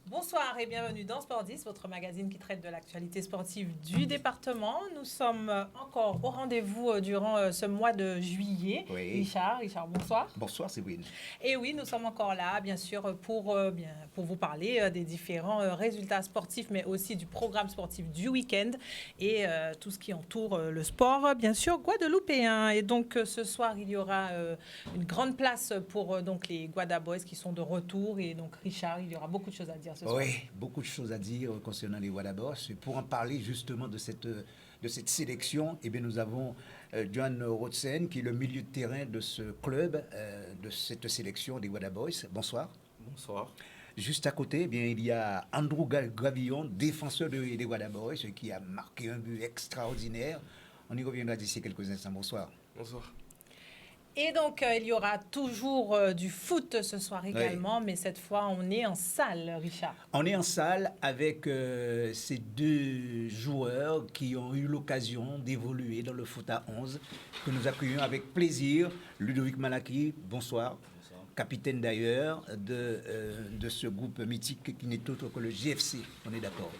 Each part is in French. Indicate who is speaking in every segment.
Speaker 1: Bonsoir et bienvenue dans Sport 10, votre magazine qui traite de l'actualité sportive du département. Nous sommes encore au rendez-vous durant ce mois de juillet.
Speaker 2: Oui.
Speaker 1: Richard, bonsoir.
Speaker 2: Bonsoir, Séverine.
Speaker 1: Et oui, nous sommes encore là, bien sûr, pour vous parler des différents résultats sportifs, mais aussi du programme sportif du week-end et tout ce qui entoure le sport, bien sûr, guadeloupéen. Et donc, ce soir, il y aura une grande place pour donc, les Guada Boys qui sont de retour. Et donc, Richard, il y aura beaucoup de choses à dire ce soir.
Speaker 2: Oui, beaucoup de choses à dire concernant les Guada Boys. Et pour en parler justement de cette sélection, eh bien, nous avons John Rodsen, qui est le milieu de terrain de ce club, de cette sélection des Guada Boys. Bonsoir.
Speaker 3: Bonsoir.
Speaker 2: Juste à côté, eh bien, il y a Andrew Gravillon, défenseur des Guada Boys, qui a marqué un but extraordinaire. On y reviendra d'ici quelques instants. Bonsoir.
Speaker 3: Bonsoir.
Speaker 1: Et donc, il y aura toujours du foot ce soir également, oui. Mais cette fois, on est en salle, Richard.
Speaker 2: On est en salle avec ces deux joueurs qui ont eu l'occasion d'évoluer dans le foot à 11, que nous accueillons avec plaisir. Ludovic Malaki, bonsoir. Bonsoir. Capitaine d'ailleurs de ce groupe mythique qui n'est autre que le GFC, on est d'accord.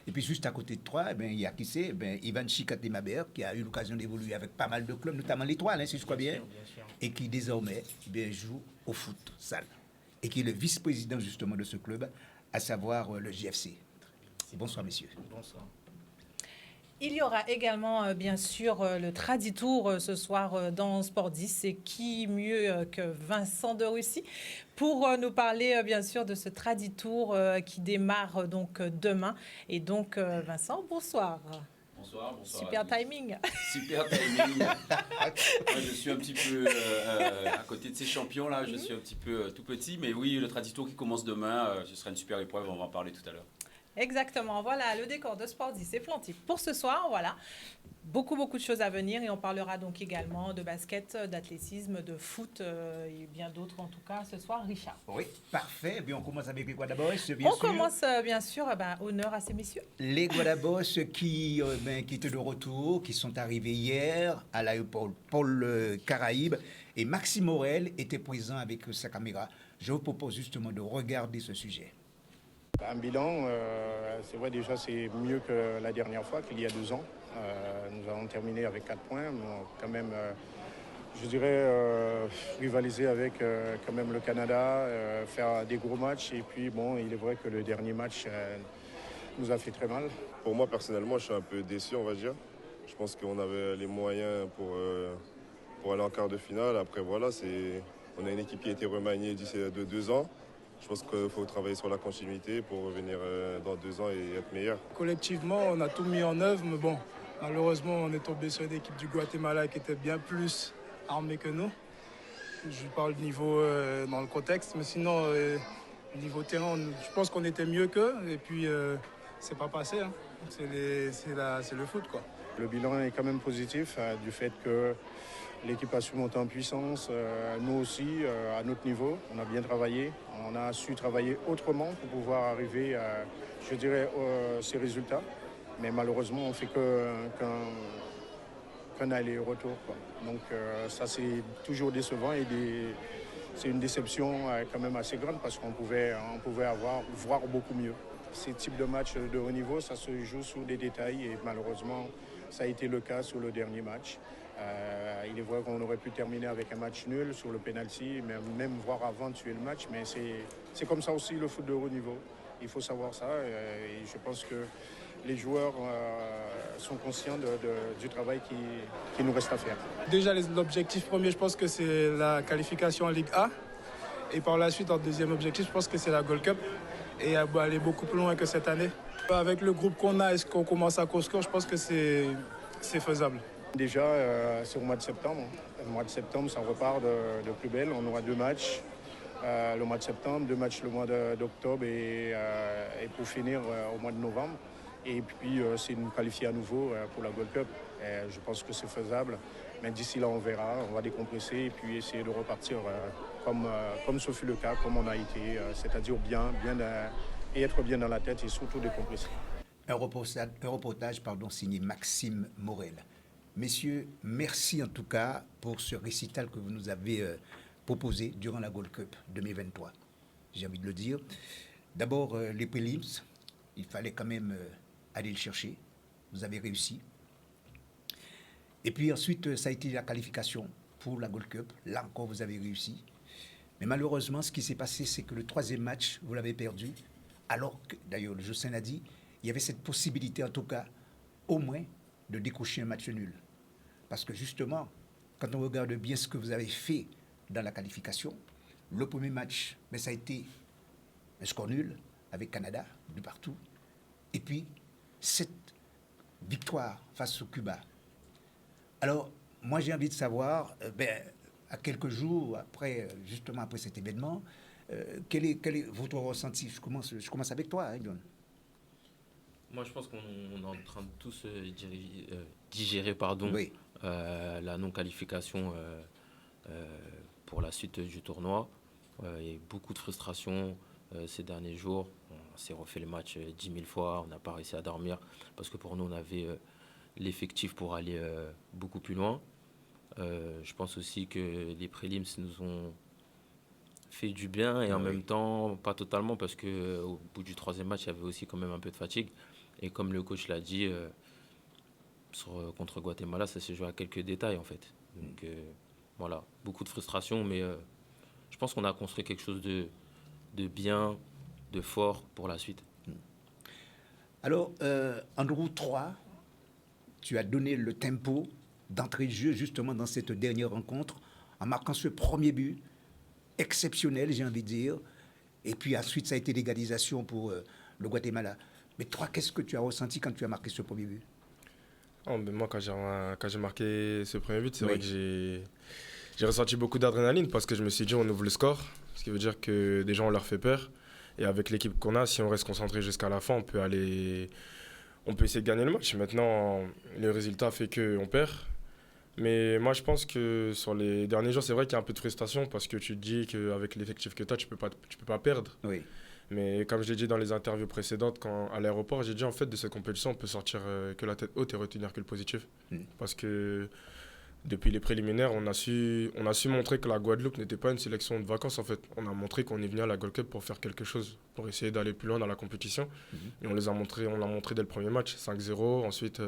Speaker 2: Et puis juste à côté de toi, il y a qui c'est Ivan Chikatemaber qui a eu l'occasion d'évoluer avec pas mal de clubs, notamment l'Étoile, si je crois bien, et qui désormais joue au foot salle. Et qui est le vice-président justement de ce club, à savoir le GFC. Bonsoir messieurs.
Speaker 3: Bonsoir.
Speaker 1: Il y aura également, bien sûr, le Traditour ce soir dans Sport 10. Et qui mieux que Vincent de Russie pour nous parler, bien sûr, de ce Traditour qui démarre donc demain. Et donc, Vincent, bonsoir.
Speaker 3: Bonsoir.
Speaker 1: Super timing.
Speaker 3: Super timing. Je suis un petit peu à côté de ces champions-là. Je suis un petit peu tout petit. Mais oui, le Traditour qui commence demain, ce sera une super épreuve. On va en parler tout à l'heure.
Speaker 1: Exactement, voilà, le décor de Sport 10 est planté pour ce soir, voilà. Beaucoup de choses à venir et on parlera donc également de basket, d'athlétisme, de foot et bien d'autres en tout cas ce soir, Richard.
Speaker 2: Oui, parfait. Et bien, on commence avec les Guada Boys, bien sûr.
Speaker 1: On commence bien sûr, honneur à ces messieurs.
Speaker 2: Les Guada Boys qui étaient de retour, qui sont arrivés hier à l'aéroport Paul Caraïbe et Maxime Morel était présent avec sa caméra. Je vous propose justement de regarder ce sujet.
Speaker 4: Un bilan, c'est vrai déjà c'est mieux que la dernière fois, qu'il y a 2 ans. Nous avons terminé avec 4 points, mais quand même, je dirais, rivaliser avec quand même le Canada, faire des gros matchs. Et puis bon, il est vrai que le dernier match nous a fait très mal.
Speaker 5: Pour moi personnellement, je suis un peu déçu, on va dire. Je pense qu'on avait les moyens pour aller en quart de finale. Après voilà, on a une équipe qui a été remaniée d'ici 2 ans. Je pense qu'il faut travailler sur la continuité pour revenir dans 2 ans et être meilleur.
Speaker 6: Collectivement, on a tout mis en œuvre, mais bon, malheureusement, on est tombé sur une équipe du Guatemala qui était bien plus armée que nous. Je parle niveau dans le contexte, mais sinon, niveau terrain, je pense qu'on était mieux qu'eux, et puis c'est pas passé. Hein. C'est le foot, quoi.
Speaker 4: Le bilan est quand même positif du fait que l'équipe a su monter en puissance, nous aussi, à notre niveau. On a bien travaillé, on a su travailler autrement pour pouvoir arriver à, je dirais, ces résultats. Mais malheureusement, on ne fait qu'un aller-retour. Donc ça, c'est toujours décevant et c'est une déception quand même assez grande parce qu'on pouvait voir beaucoup mieux. Ces types de matchs de haut niveau, ça se joue sur des détails et malheureusement, ça a été le cas sur le dernier match. Il est vrai qu'on aurait pu terminer avec un match nul sur le penalty, même voir avant de tuer le match, mais c'est comme ça aussi le foot de haut niveau. Il faut savoir ça et je pense que les joueurs sont conscients du travail qui nous reste à faire.
Speaker 6: Déjà, l'objectif premier, je pense que c'est la qualification en Ligue A. Et par la suite, en deuxième objectif, je pense que c'est la Gold Cup et aller beaucoup plus loin que cette année. Avec le groupe qu'on a et ce qu'on commence à construire, je pense que c'est faisable.
Speaker 4: Déjà, c'est au mois de septembre. Le mois de septembre, ça repart de plus belle. On aura 2 matchs le mois de septembre, 2 matchs le mois d'octobre et pour finir au mois de novembre. Et puis, c'est nous qualifier à nouveau pour la Gold Cup. Et je pense que c'est faisable. Mais d'ici là, on verra. On va décompresser et puis essayer de repartir comme ce fut le cas, comme on a été, c'est-à-dire bien et être bien dans la tête et surtout décompresser.
Speaker 2: Un reportage signé Maxime Morel. Messieurs, merci en tout cas pour ce récital que vous nous avez proposé durant la Gold Cup 2023. J'ai envie de le dire. D'abord, les prélims, il fallait quand même aller le chercher. Vous avez réussi. Et puis ensuite, ça a été la qualification pour la Gold Cup. Là encore, vous avez réussi. Mais malheureusement, ce qui s'est passé, c'est que le troisième match, vous l'avez perdu. Alors que, d'ailleurs, le Jossin a dit, il y avait cette possibilité, en tout cas, au moins, de décrocher un match nul. Parce que justement, quand on regarde bien ce que vous avez fait dans la qualification, le premier match, mais ça a été un score nul avec Canada, de partout. Et puis, cette victoire face au Cuba. Alors, moi, j'ai envie de savoir, à quelques jours après, justement après cet événement, quel est votre ressenti? Je commence avec toi, hein, John.
Speaker 7: Moi, je pense qu'on est en train de tous digérer
Speaker 2: Oui.
Speaker 7: la non-qualification pour la suite du tournoi. Il y a eu beaucoup de frustration ces derniers jours. On s'est refait le match 10 000 fois, on n'a pas réussi à dormir parce que pour nous, on avait l'effectif pour aller beaucoup plus loin. Je pense aussi que les prélims nous ont fait du bien et en même temps, pas totalement parce qu'au bout du troisième match, il y avait aussi quand même un peu de fatigue. Et comme le coach l'a dit, contre Guatemala, ça s'est joué à quelques détails en fait. Donc voilà, beaucoup de frustration, mais je pense qu'on a construit quelque chose de bien, de fort pour la suite.
Speaker 2: Alors, Andrew 3, tu as donné le tempo d'entrée de jeu justement dans cette dernière rencontre en marquant ce premier but exceptionnel, j'ai envie de dire. Et puis ensuite, ça a été l'égalisation pour le Guatemala. Mais toi, qu'est-ce que tu as ressenti quand tu as marqué ce premier but?
Speaker 8: Moi, quand j'ai marqué ce premier but, c'est vrai que j'ai ressenti beaucoup d'adrénaline parce que je me suis dit on ouvre le score, ce qui veut dire que des gens on leur fait peur. Et avec l'équipe qu'on a, si on reste concentré jusqu'à la fin, on peut essayer de gagner le match. Maintenant, le résultat fait qu'on perd. Mais moi, je pense que sur les derniers jours, c'est vrai qu'il y a un peu de frustration parce que tu te dis qu'avec l'effectif que tu as, tu peux pas perdre.
Speaker 2: Oui.
Speaker 8: Mais comme je l'ai dit dans les interviews précédentes, à l'aéroport, j'ai dit en fait de cette compétition, on peut sortir que la tête haute et retenir que le positif. Parce que depuis les préliminaires, on a su montrer que la Guadeloupe n'était pas une sélection de vacances en fait. On a montré qu'on est venu à la Gold Cup pour faire quelque chose, pour essayer d'aller plus loin dans la compétition. Et on l'a montré dès le premier match, 5-0, ensuite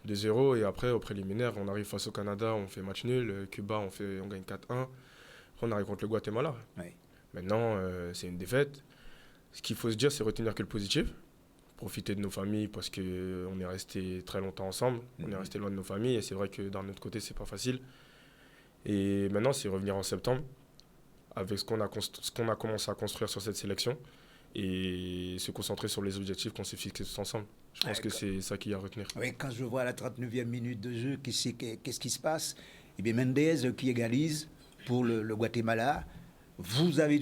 Speaker 8: 2-0 et après au préliminaire, on arrive face au Canada, on fait match nul, Cuba, on gagne 4-1. Après, on arrive contre le Guatemala.
Speaker 2: Oui.
Speaker 8: Maintenant, c'est une défaite. Ce qu'il faut se dire, c'est retenir que le positif, profiter de nos familles parce qu'on est resté très longtemps ensemble, on est resté loin de nos familles et c'est vrai que d'un autre côté, c'est pas facile. Et maintenant, c'est revenir en septembre avec ce qu'on a commencé à construire sur cette sélection et se concentrer sur les objectifs qu'on s'est fixés tous ensemble. Je pense que c'est ça qu'il y a à retenir.
Speaker 2: Oui, quand je vois à la 39e minute de jeu, qu'est-ce qui se passe? Eh bien, Mendez qui égalise pour le Guatemala. Vous avez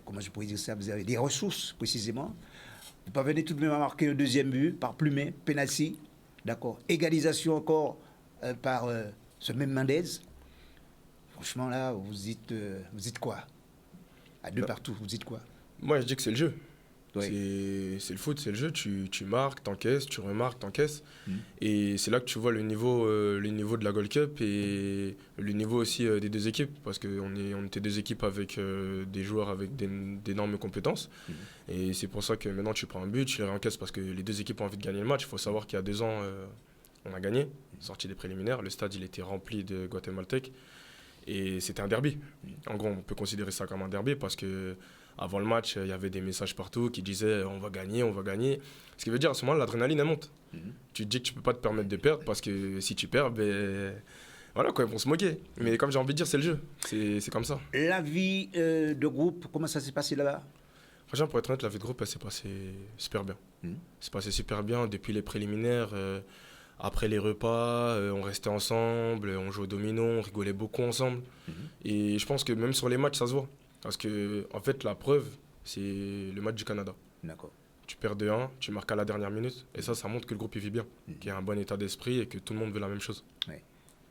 Speaker 2: comment je pourrais dire ça? Vous avez des ressources, précisément. Vous parvenez tout de même à marquer un deuxième but par Plumet, penalty. D'accord. Égalisation encore par ce même Mendez. Franchement, là, vous dites quoi? À deux partout, vous dites quoi?
Speaker 8: Moi, je dis que c'est le jeu.
Speaker 2: Oui.
Speaker 8: C'est le foot, c'est le jeu. Tu marques, t'encaisses, tu remarques, t'encaisses. Et c'est là que tu vois le niveau de la Gold Cup et le niveau aussi des deux équipes. Parce qu'on était deux équipes avec des joueurs avec d'énormes compétences. Et c'est pour ça que maintenant tu prends un but, tu les réencaisses parce que les deux équipes ont envie de gagner le match. Il faut savoir qu'il y a 2 ans, on a gagné, sorti des préliminaires. Le stade, il était rempli de Guatémaltèques. Et c'était un derby. En gros, on peut considérer ça comme un derby parce que avant le match, il y avait des messages partout qui disaient on va gagner, on va gagner. Ce qui veut dire à ce moment-là, l'adrénaline, elle monte. Tu te dis que tu ne peux pas te permettre de perdre parce que si tu perds, voilà quoi, ils vont se moquer. Mais comme j'ai envie de dire, c'est le jeu. C'est comme ça.
Speaker 2: La vie de groupe, comment ça s'est passé là-bas?
Speaker 8: Franchement, pour être honnête, la vie de groupe, elle s'est passée super bien. C'est passé super bien depuis les préliminaires. Après les repas, on restait ensemble, on jouait au domino, on rigolait beaucoup ensemble. Et je pense que même sur les matchs, ça se voit. Parce que, en fait, la preuve, c'est le match du Canada.
Speaker 2: D'accord.
Speaker 8: Tu perds 2-1, tu marques à la dernière minute. Et ça montre que le groupe il vit bien, qu'il y a un bon état d'esprit et que tout le monde veut la même chose.
Speaker 2: Oui,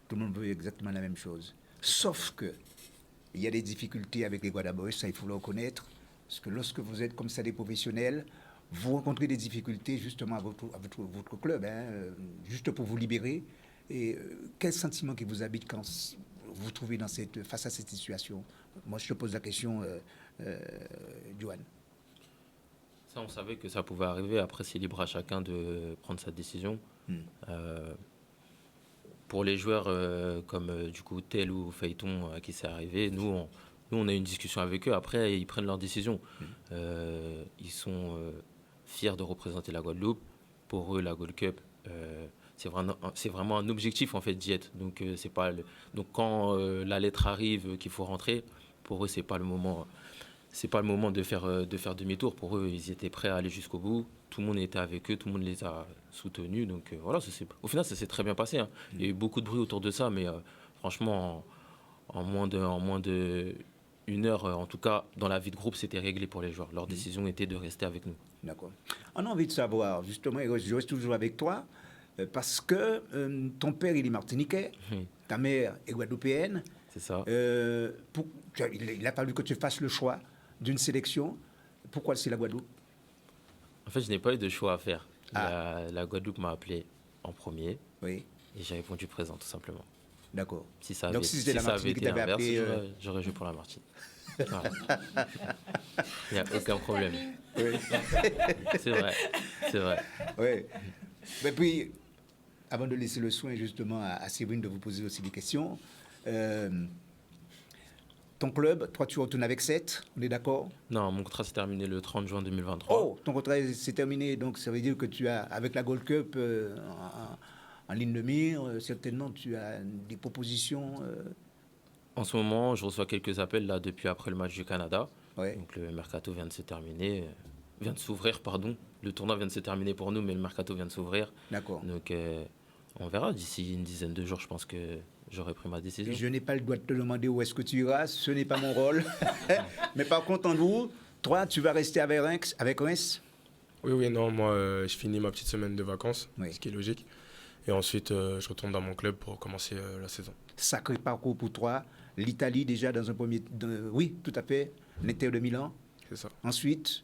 Speaker 2: tout le monde veut exactement la même chose. Sauf que il y a des difficultés avec les Guadaboys, ça il faut le reconnaître. Parce que lorsque vous êtes comme ça des professionnels, vous rencontrez des difficultés justement à votre club, hein, juste pour vous libérer. Et quel sentiment qui vous habite quand vous vous trouvez face à cette situation? Moi, je te pose la question, Johan.
Speaker 7: Ça, on savait que ça pouvait arriver. Après, c'est libre à chacun de prendre sa décision. Pour les joueurs comme du coup Tel ou Phaéton à qui c'est arrivé, nous, on a eu une discussion avec eux. Après, ils prennent leur décision. Ils sont fiers de représenter la Guadeloupe. Pour eux, la Gold Cup, c'est vraiment un objectif en fait d'y être. Donc, c'est pas donc quand la lettre arrive qu'il faut rentrer, pour eux, c'est pas le moment. C'est pas le moment de faire demi-tour. Pour eux, ils étaient prêts à aller jusqu'au bout. Tout le monde était avec eux, tout le monde les a soutenus. Donc voilà, au final, ça s'est très bien passé. Hein. Il y a eu beaucoup de bruit autour de ça, mais franchement, en moins de une heure, en tout cas, dans la vie de groupe, c'était réglé pour les joueurs. Leur décision était de rester avec nous.
Speaker 2: D'accord. On a envie de savoir, justement, et je reste toujours avec toi, parce que ton père, il est martiniquais, ta mère est guadeloupéenne.
Speaker 7: C'est ça.
Speaker 2: Il a fallu que tu fasses le choix d'une sélection. Pourquoi c'est la Guadeloupe?
Speaker 7: En fait, je n'ai pas eu de choix à faire. La Guadeloupe m'a appelé en premier.
Speaker 2: Oui.
Speaker 7: Et j'ai répondu présent, tout simplement.
Speaker 2: D'accord.
Speaker 7: Donc, si c'était la Martinique qui t'avait appelé, j'aurais joué pour la Martinique. Voilà. Il n'y a aucun problème.
Speaker 2: Oui.
Speaker 7: C'est vrai.
Speaker 2: Oui. Et puis, avant de laisser le soin justement à Séverine de vous poser aussi des questions, ton club, toi tu retournes avec 7, on est d'accord?
Speaker 7: Non, mon contrat s'est terminé le 30 juin 2023.
Speaker 2: Oh, ton contrat s'est terminé, donc ça veut dire que tu as, avec la Gold Cup en ligne de mire, certainement tu as des propositions.
Speaker 7: En ce moment, je reçois quelques appels là depuis après le match du Canada.
Speaker 2: Ouais.
Speaker 7: Donc le mercato vient de se terminer, vient de s'ouvrir, pardon. Le tournoi vient de se terminer pour nous, mais le mercato vient de s'ouvrir.
Speaker 2: D'accord.
Speaker 7: Donc on verra d'ici une dizaine de jours, je pense que j'aurai pris ma décision.
Speaker 2: Je n'ai pas le droit de te demander où est-ce que tu iras, ce n'est pas mon rôle. Mais par contre, Andrew, toi, tu vas rester avec Reims?
Speaker 8: Oui, non, moi, je finis ma petite semaine de vacances,
Speaker 2: Oui.
Speaker 8: ce qui est logique. Et ensuite, je retourne dans mon club pour commencer la saison.
Speaker 2: Sacré parcours pour toi. L'Italie, déjà, dans un premier... oui, tout à fait. L'Inter de Milan.
Speaker 8: C'est ça.
Speaker 2: Ensuite,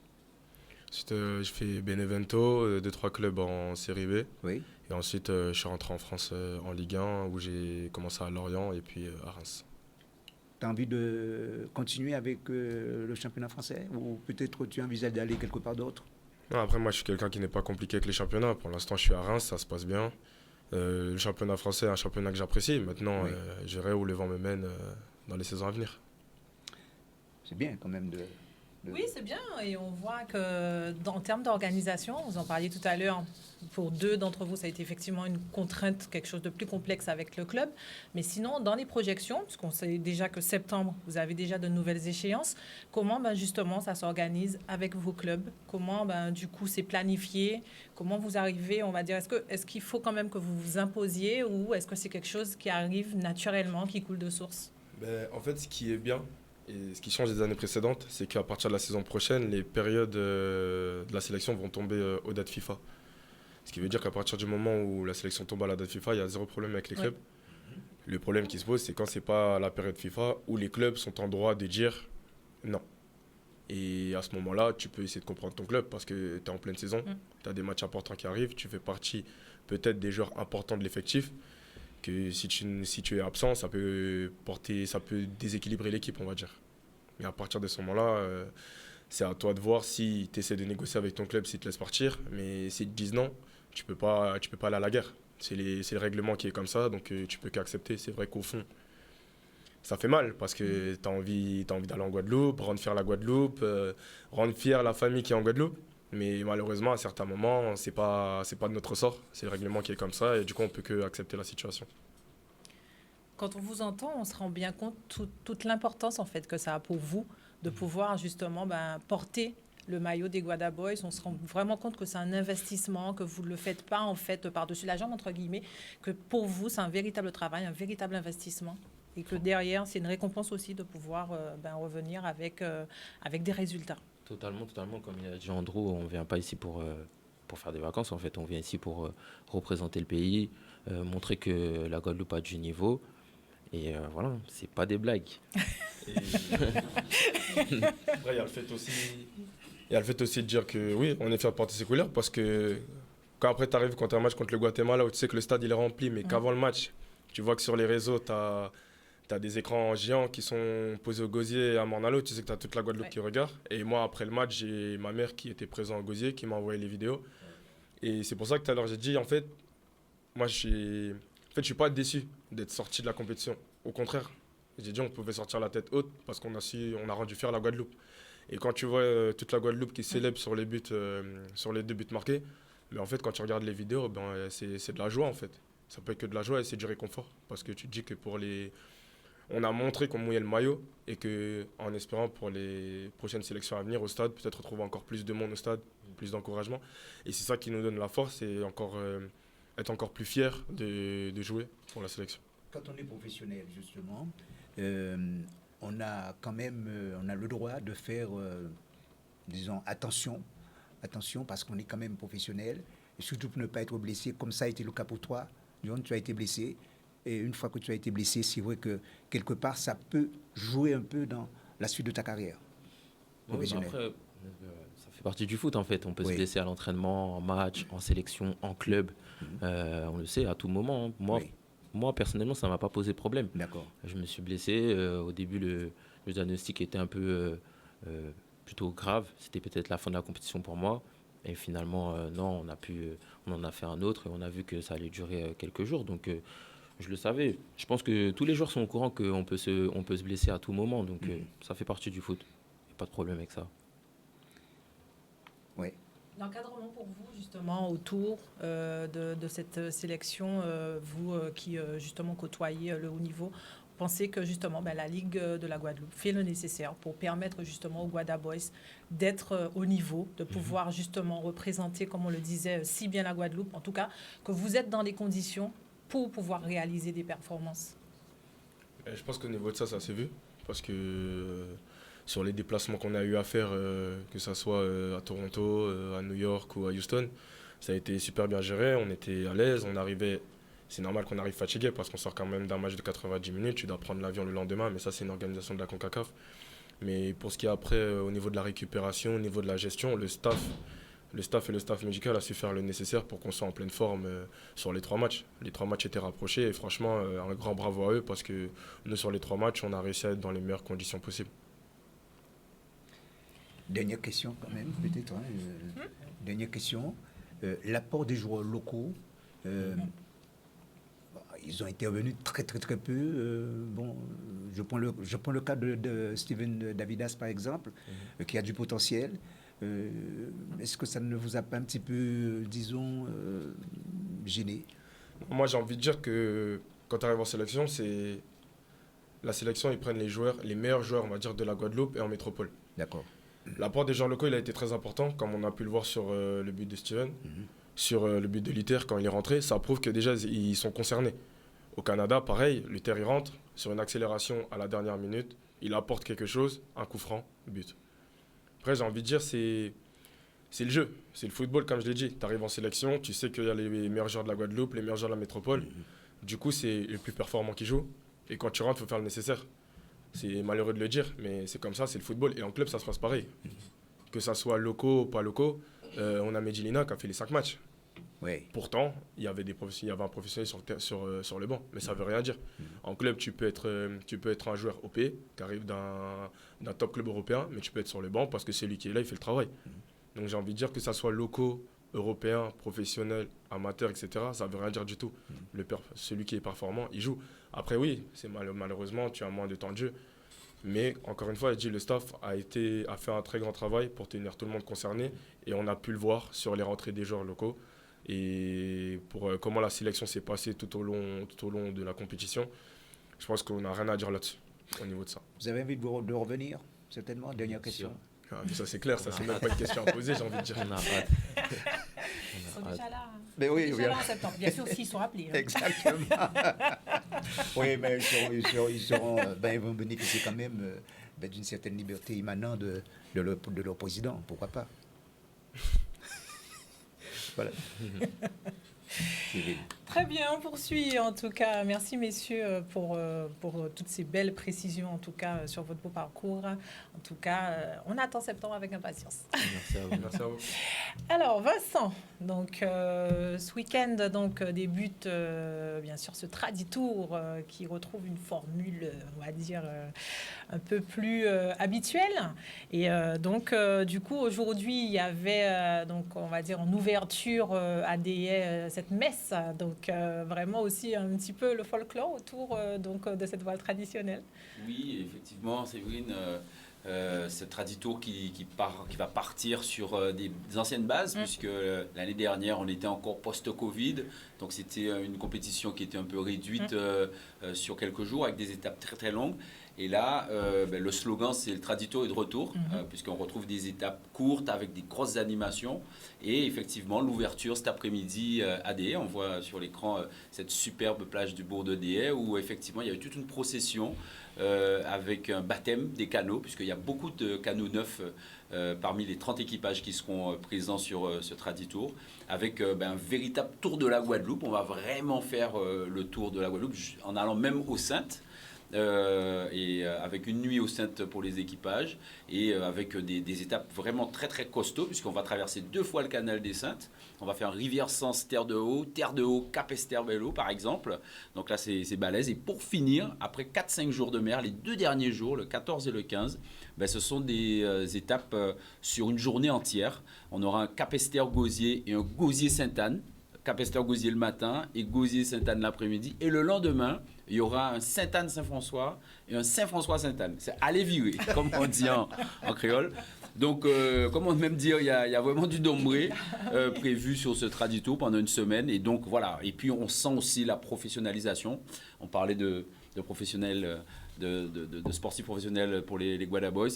Speaker 8: je fais Benevento, 2-3 clubs en Série B.
Speaker 2: oui.
Speaker 8: Et ensuite, je suis rentré en France en Ligue 1, où j'ai commencé à Lorient et puis à Reims.
Speaker 2: Tu as envie de continuer avec le championnat français? Ou peut-être tu envisages d'aller quelque part d'autre?
Speaker 8: Non, après, moi, je suis quelqu'un qui n'est pas compliqué avec les championnats. Pour l'instant, je suis à Reims, ça se passe bien. Le championnat français est un championnat que j'apprécie. Maintenant,
Speaker 2: Oui.
Speaker 8: je verrai où le vent me mène dans les saisons à venir.
Speaker 2: C'est bien quand même de...
Speaker 1: Oui, c'est bien. Et on voit que, en termes d'organisation, vous en parliez tout à l'heure, pour 2 d'entre vous, ça a été effectivement une contrainte, quelque chose de plus complexe avec le club. Mais sinon, dans les projections, puisqu'on sait déjà que septembre, vous avez déjà de nouvelles échéances, comment justement ça s'organise avec vos clubs? Comment du coup c'est planifié? Comment vous arrivez, on va dire, est-ce qu'il faut quand même que vous vous imposiez ou est-ce que c'est quelque chose qui arrive naturellement, qui coule de source?
Speaker 8: En fait, ce qui est bien, et ce qui change des années précédentes, c'est qu'à partir de la saison prochaine, les périodes de la sélection vont tomber aux dates FIFA. Ce qui veut dire qu'à partir du moment où la sélection tombe à la date FIFA, il y a zéro problème avec les clubs. Le problème qui se pose, c'est quand ce n'est pas la période FIFA où les clubs sont en droit de dire non. Et à ce moment-là, tu peux essayer de comprendre ton club parce que tu es en pleine saison, tu as des matchs importants qui arrivent, tu fais partie peut-être des joueurs importants de l'effectif. Que si tu es absent, ça peut déséquilibrer l'équipe, on va dire. Mais à partir de ce moment-là, c'est à toi de voir si tu essaies de négocier avec ton club, s'ils te laissent partir. Mais s'ils te disent non, tu peux pas aller à la guerre. C'est le règlement qui est comme ça, donc tu peux qu'accepter. C'est vrai qu'au fond, ça fait mal parce que tu as envie d'aller en Guadeloupe, rendre fier la Guadeloupe, rendre fier la famille qui est en Guadeloupe. Mais malheureusement, à certains moments, c'est pas de notre ressort. C'est le règlement qui est comme ça et du coup, on peut que accepter la situation.
Speaker 1: Quand on vous entend, on se rend bien compte toute l'importance en fait que ça a pour vous de pouvoir justement porter le maillot des Guada Boys. On se rend vraiment compte que c'est un investissement, que vous ne le faites pas en fait par-dessus la jambe entre guillemets, que pour vous c'est un véritable travail, un véritable investissement et que derrière c'est une récompense aussi de pouvoir revenir avec des résultats.
Speaker 7: Totalement. Comme il a dit Andrew, on ne vient pas ici pour faire des vacances. En fait, on vient ici pour représenter le pays, montrer que la Guadeloupe a du niveau. Et voilà, c'est pas des blagues.
Speaker 8: Après, il y a le fait aussi Il y a le fait aussi de dire que oui, on est fier de porter ses couleurs parce que quand après tu arrives contre un match contre le Guatemala où tu sais que le stade il est rempli, mais qu'avant le match, tu vois que sur les réseaux, tu as des écrans géants qui sont posés au gosier à Mornalo, tu sais que tu as toute la Guadeloupe qui regarde. Et moi, après le match, j'ai ma mère qui était présente au gosier qui m'a envoyé les vidéos. Et c'est pour ça que tout à l'heure, j'ai dit, en fait, moi, je suis pas déçu d'être sorti de la compétition. Au contraire, j'ai dit on pouvait sortir la tête haute parce qu'on a rendu fier la Guadeloupe. Et quand tu vois toute la Guadeloupe qui célèbre sur les buts, sur les 2 buts marqués, mais en fait, quand tu regardes les vidéos, c'est de la joie en fait. Ça peut être que de la joie et c'est du réconfort. Parce que tu te dis que on a montré qu'on mouillait le maillot et qu'en espérant pour les prochaines sélections à venir au stade, peut-être retrouver encore plus de monde au stade, plus d'encouragement. Et c'est ça qui nous donne la force et être encore plus fiers de jouer pour la sélection.
Speaker 2: Quand on est professionnel, justement, on a quand même on a le droit de faire, disons, attention, parce qu'on est quand même professionnel, et surtout pour ne pas être blessé, comme ça a été le cas pour toi. John, tu as été blessé, et une fois que tu as été blessé, c'est vrai que quelque part, ça peut jouer un peu dans la suite de ta carrière professionnelle.
Speaker 7: Après, ça fait partie du foot en fait. On peut se blesser à l'entraînement, en match, en sélection, en club. On le sait à tout moment. Moi, personnellement, ça ne m'a pas posé problème.
Speaker 2: D'accord.
Speaker 7: Je me suis blessé. Au début, le diagnostic était un peu plutôt grave. C'était peut-être la fin de la compétition pour moi. Et finalement, non, on en a fait un autre et on a vu que ça allait durer quelques jours. Donc, je le savais. Je pense que tous les joueurs sont au courant qu'on peut se blesser à tout moment. Donc, ça fait partie du foot. Il n'y a pas de problème avec ça.
Speaker 2: Oui.
Speaker 1: L'encadrement pour vous, justement, autour de cette sélection, vous qui, justement, côtoyez le haut niveau, pensez que, justement, la Ligue de la Guadeloupe fait le nécessaire pour permettre, justement, aux Guada Boys d'être au niveau, de pouvoir, justement, représenter, comme on le disait, si bien la Guadeloupe, en tout cas, que vous êtes dans les conditions pour pouvoir réaliser des performances?
Speaker 8: Je pense qu'au niveau de ça s'est vu, parce que sur les déplacements qu'on a eu à faire, que ce soit à Toronto, à New York ou à Houston, ça a été super bien géré, on était à l'aise, c'est normal qu'on arrive fatigué parce qu'on sort quand même d'un match de 90 minutes, tu dois prendre l'avion le lendemain, mais ça c'est une organisation de la CONCACAF. Mais pour ce qui est après, au niveau de la récupération, au niveau de la gestion, le staff et le staff médical a su faire le nécessaire pour qu'on soit en pleine forme sur les 3 matchs. Les 3 matchs étaient rapprochés et franchement, un grand bravo à eux parce que nous, sur les 3 matchs, on a réussi à être dans les meilleures conditions possibles.
Speaker 2: Dernière question quand même, peut-être. Dernière question. L'apport des joueurs locaux, ils ont intervenu très très peu. Je prends le cas de Steven Davidas par exemple, qui a du potentiel. Est-ce que ça ne vous a pas un petit peu, disons, gêné?
Speaker 8: Moi, j'ai envie de dire que quand tu arrives en sélection, c'est la sélection, ils prennent les meilleurs joueurs, on va dire, de la Guadeloupe et en métropole.
Speaker 2: D'accord.
Speaker 8: L'apport des joueurs locaux, il a été très important, comme on a pu le voir sur le but de Steven, sur le but de Luther quand il est rentré. Ça prouve que déjà, ils sont concernés. Au Canada, pareil, Luther, il rentre sur une accélération à la dernière minute. Il apporte quelque chose, un coup franc, but. Après, j'ai envie de dire, c'est le jeu. C'est le football, comme je l'ai dit. Tu arrives en sélection, tu sais qu'il y a les meilleurs joueurs de la Guadeloupe, les meilleurs joueurs de la métropole. Du coup, c'est les plus performants qui jouent. Et quand tu rentres, il faut faire le nécessaire. C'est malheureux de le dire, mais c'est comme ça, c'est le football. Et en club, ça se passe pareil. Que ça soit locaux ou pas locaux, on a Medjilina qui a fait les 5 matchs.
Speaker 2: Oui.
Speaker 8: Pourtant, il y avait un professionnel sur le banc, mais ça ne veut rien dire. En club, tu peux être un joueur OP qui arrive d'un top club européen, mais tu peux être sur le banc parce que celui qui est là, il fait le travail. Donc j'ai envie de dire que ça soit locaux, européens, professionnels, amateurs, etc., ça ne veut rien dire du tout. Celui qui est performant, il joue. Après oui, malheureusement, tu as moins de temps de jeu. Mais encore une fois, je dis, le staff a fait un très grand travail pour tenir tout le monde concerné et on a pu le voir sur les rentrées des joueurs locaux. Et pour comment la sélection s'est passée tout au long de la compétition, je pense qu'on n'a rien à dire là-dessus, au niveau de ça.
Speaker 2: Vous avez envie de revenir, certainement? Dernière question.
Speaker 8: Ça c'est clair, ça c'est même pas une question à poser, j'ai envie de dire.
Speaker 7: On a hâte.
Speaker 1: Ils sont déjà là.
Speaker 2: Mais oui,
Speaker 1: Déjà là en septembre. Bien sûr, s'ils sont appelés.
Speaker 2: Exactement. Oui, mais ils vont bénéficier quand même d'une certaine liberté émanant de leur président. Pourquoi pas? Voilà.
Speaker 1: Très bien, on poursuit en tout cas. Merci messieurs pour toutes ces belles précisions en tout cas sur votre beau parcours. En tout cas, on attend septembre avec impatience.
Speaker 7: Merci à vous.
Speaker 8: Merci à vous.
Speaker 1: Alors Vincent, donc ce week-end donc débute bien sûr ce Traditour qui retrouve une formule, on va dire un peu plus habituelle. Et donc du coup aujourd'hui il y avait donc on va dire en ouverture à Déhay cette messe. Donc vraiment aussi un petit peu le folklore autour donc de cette voile traditionnelle.
Speaker 3: Oui, effectivement, Séverine, ce Traditour qui va partir sur des anciennes bases, puisque l'année dernière, on était encore post-Covid. Donc, c'était une compétition qui était un peu réduite sur quelques jours, avec des étapes très, très longues. Et là, le slogan, c'est le Traditour est de retour, puisqu'on retrouve des étapes courtes avec des grosses animations. Et effectivement, l'ouverture cet après-midi à Déhay, on voit sur l'écran cette superbe plage du bourg de Déhay, où effectivement, il y a eu toute une procession avec un baptême des canots, puisqu'il y a beaucoup de canots neufs parmi les 30 équipages qui seront présents sur ce Traditour, avec un véritable tour de la Guadeloupe. On va vraiment faire le tour de la Guadeloupe en allant même aux Saintes. Avec une nuit aux Saintes pour les équipages et avec des étapes vraiment très très costauds, puisqu'on va traverser 2 fois le canal des Saintes. On va faire Rivière-Sens, Terre de Haut, Cap Esterbello par exemple. Donc là c'est balèze. Et pour finir, après 4-5 jours de mer, les 2 derniers jours, le 14 et le 15, ce sont des étapes sur une journée entière. On aura un Cap Ester-Gosier et un Gosier-Sainte-Anne. Cap Ester-Gosier le matin et Gosier-Sainte-Anne l'après-midi. Et le lendemain, il y aura un Sainte-Anne-Saint-François et un Saint-François-Sainte-Anne. C'est aller virer, comme on dit en créole. Donc, comme on peut même dire, il y a vraiment du dombré prévu sur ce Traditour pendant une semaine. Et donc, voilà. Et puis, on sent aussi la professionnalisation. On parlait de professionnels, de sportifs professionnels pour les Guadaboys.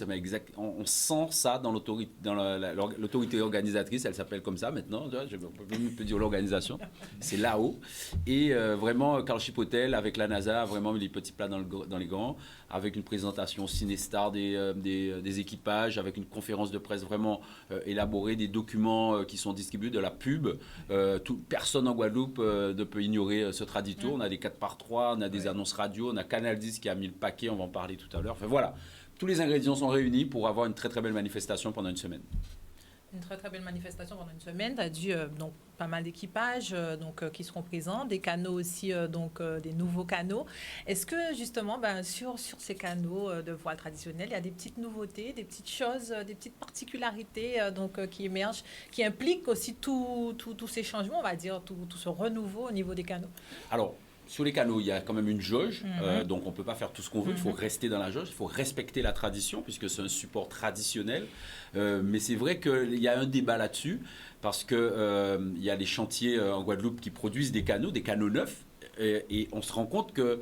Speaker 3: On sent ça dans l'autorité organisatrice. Elle s'appelle comme ça maintenant. Je peux dire l'organisation. C'est là-haut. Et vraiment, Carl Chipotel avec la NASA a vraiment mis les petits plats dans les grands, avec une présentation ciné-star des équipages, avec une conférence de presse vraiment élaborée, des documents qui sont distribués, de la pub. Personne en Guadeloupe ne peut ignorer ce Traditour. On a des 4x3, on a des annonces radio, on a Canal 10 qui a mis le paquet, on va en parler tout à l'heure. Enfin voilà, tous les ingrédients sont réunis pour avoir une très très belle manifestation pendant une semaine.
Speaker 1: Une très très belle manifestation pendant une semaine. Tu as dit donc pas mal d'équipages qui seront présents, des canots aussi, des nouveaux canots. Est-ce que justement sur ces canots de voile traditionnelle, il y a des petites nouveautés, des petites choses, des petites particularités qui émergent, qui impliquent aussi tous ces changements, on va dire, tout ce renouveau au niveau des canots?
Speaker 3: Alors, sur les canots, il y a quand même une jauge, donc on ne peut pas faire tout ce qu'on veut, il faut rester dans la jauge, il faut respecter la tradition, puisque c'est un support traditionnel. Mais c'est vrai qu'il y a un débat là-dessus, parce qu'il y a des chantiers en Guadeloupe qui produisent des canots neufs, et on se rend compte que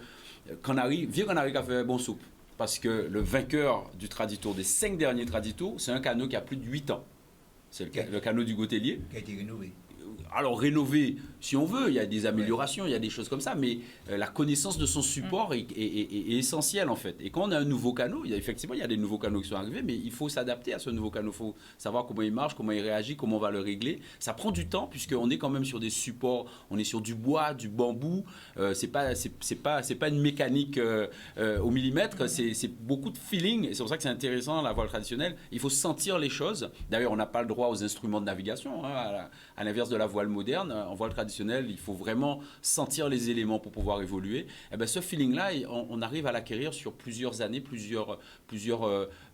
Speaker 3: qu'on arrive à faire un bon soupe. Parce que le vainqueur du Traditour, des 5 derniers Traditours, c'est un canot qui a plus de 8 ans. C'est le canot du Gautelier.
Speaker 2: Qui a été rénové.
Speaker 3: Alors rénover, si on veut, il y a des améliorations, il y a des choses comme ça, mais la connaissance de son support est essentielle en fait. Et quand on a un nouveau canot, effectivement il y a des nouveaux canots qui sont arrivés, mais il faut s'adapter à ce nouveau canot, il faut savoir comment il marche, comment il réagit, comment on va le régler. Ça prend du temps puisqu'on est quand même sur des supports, on est sur du bois, du bambou, c'est pas une mécanique au millimètre, c'est beaucoup de feeling, et c'est pour ça que c'est intéressant la voile traditionnelle. Il faut sentir les choses. D'ailleurs, on n'a pas le droit aux instruments de navigation, hein, à l'inverse de la voile moderne. En voile traditionnelle, il faut vraiment sentir les éléments pour pouvoir évoluer. Et ce feeling-là, on arrive à l'acquérir sur plusieurs années, plusieurs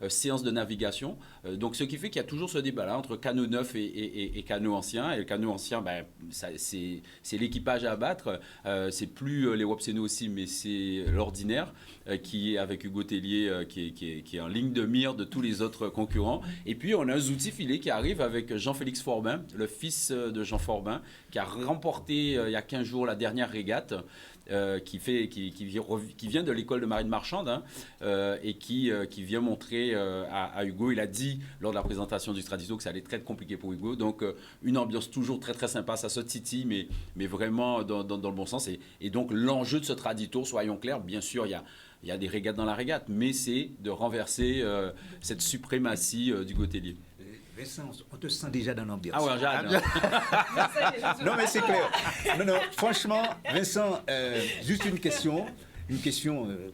Speaker 3: séances de navigation. Donc, ce qui fait qu'il y a toujours ce débat-là entre canot neuf et canot ancien. Et le canot ancien, c'est l'équipage à abattre. C'est plus les Wapseno aussi, mais c'est l'ordinaire qui est avec Hugo Tellier, qui est en ligne de mire de tous les autres concurrents. Et puis, on a un Zouti Filet qui arrive avec Jean-Félix Forbin, le fils de Jean Forbin, qui a remporté il y a 15 jours la dernière régate, qui vient de l'école de marine marchande, et qui vient montrer à Hugo. Il a dit lors de la présentation du Traditour que ça allait être très compliqué pour Hugo. Donc une ambiance toujours très très sympa, ça se titille, mais vraiment dans le bon sens. Et donc l'enjeu de ce Traditour, soyons clairs, bien sûr il y a des régates dans la régate, mais c'est de renverser cette suprématie du Gautelier.
Speaker 2: Vincent, on te sent déjà dans l'ambiance.
Speaker 3: Ah ouais, j'adore.
Speaker 2: Non, mais c'est clair. Non, non, franchement, Vincent, juste une question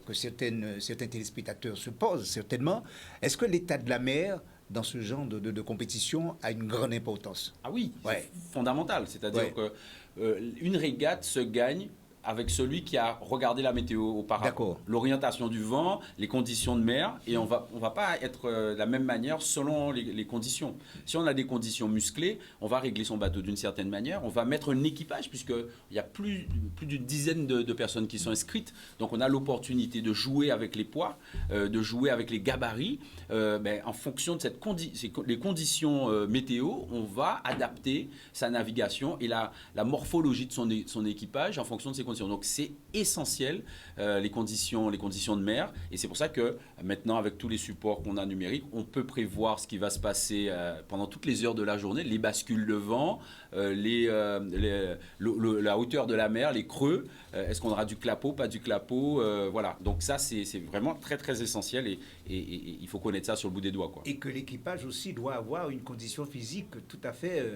Speaker 2: que certains téléspectateurs se posent certainement. Est-ce que l'état de la mer dans ce genre de compétition a une grande importance?
Speaker 3: Ah oui,
Speaker 2: Ouais.
Speaker 3: c'est fondamental. C'est-à-dire
Speaker 2: Ouais.
Speaker 3: que une régate se gagne avec celui qui a regardé la météo auparavant.
Speaker 2: D'accord.
Speaker 3: L'orientation du vent, les conditions de mer, et on va pas être de la même manière selon les conditions. Si on a des conditions musclées, on va régler son bateau d'une certaine manière, on va mettre un équipage, puisqu'il y a plus d'une dizaine de personnes qui sont inscrites, donc on a l'opportunité de jouer avec les poids, de jouer avec les gabarits. En fonction de les conditions météo, on va adapter sa navigation et la morphologie de son équipage en fonction de ces conditions. Donc c'est essentiel, les conditions de mer, et c'est pour ça que maintenant, avec tous les supports qu'on a numériques, on peut prévoir ce qui va se passer pendant toutes les heures de la journée, les bascules de vent, la hauteur de la mer, les creux, est-ce qu'on aura du clapot, pas du clapot, voilà. Donc ça, c'est vraiment très très essentiel, et il faut connaître ça sur le bout des doigts, quoi.
Speaker 2: Et que l'équipage aussi doit avoir une condition physique tout à fait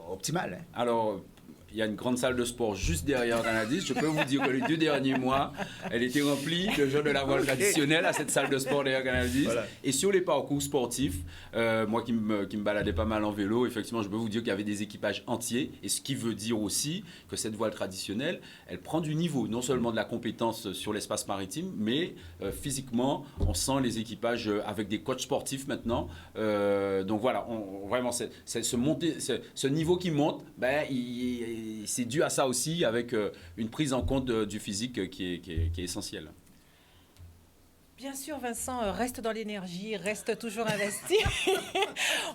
Speaker 2: optimale. Hein.
Speaker 3: Alors, il y a une grande salle de sport juste derrière Canal10. Je peux vous dire que les 2 derniers mois, elle était remplie de gens de la voile traditionnelle à cette salle de sport derrière Canal10. Voilà. Et sur les parcours sportifs, moi qui me baladais pas mal en vélo, effectivement, je peux vous dire qu'il y avait des équipages entiers. Et ce qui veut dire aussi que cette voile traditionnelle, elle prend du niveau, non seulement de la compétence sur l'espace maritime, mais physiquement, on sent les équipages avec des coachs sportifs maintenant. Donc voilà, vraiment, ce niveau qui monte, c'est dû à ça aussi, avec une prise en compte du physique qui est essentielle.
Speaker 1: Bien sûr, Vincent, reste dans l'énergie, reste toujours investi.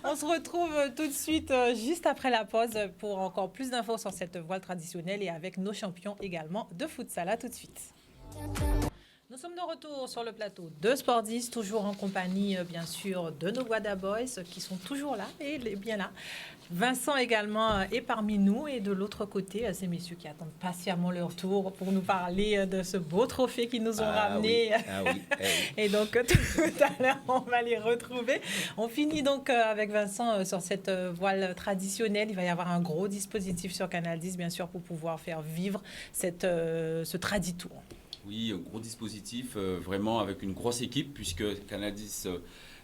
Speaker 1: On se retrouve tout de suite, juste après la pause, pour encore plus d'infos sur cette voile traditionnelle et avec nos champions également de futsal. À tout de suite. Nous sommes de retour sur le plateau de Sport 10, toujours en compagnie, bien sûr, de nos Guada Boys qui sont toujours là et bien là. Vincent également est parmi nous, et de l'autre côté, ces messieurs qui attendent patiemment leur tour pour nous parler de ce beau trophée qu'ils nous ont ramené.
Speaker 2: Oui. Ah oui.
Speaker 1: Et donc tout à l'heure, on va les retrouver. On finit donc avec Vincent sur cette voile traditionnelle. Il va y avoir un gros dispositif sur Canal 10, bien sûr, pour pouvoir faire vivre ce Traditour.
Speaker 3: Oui, un gros dispositif, vraiment avec une grosse équipe, puisque Canal 10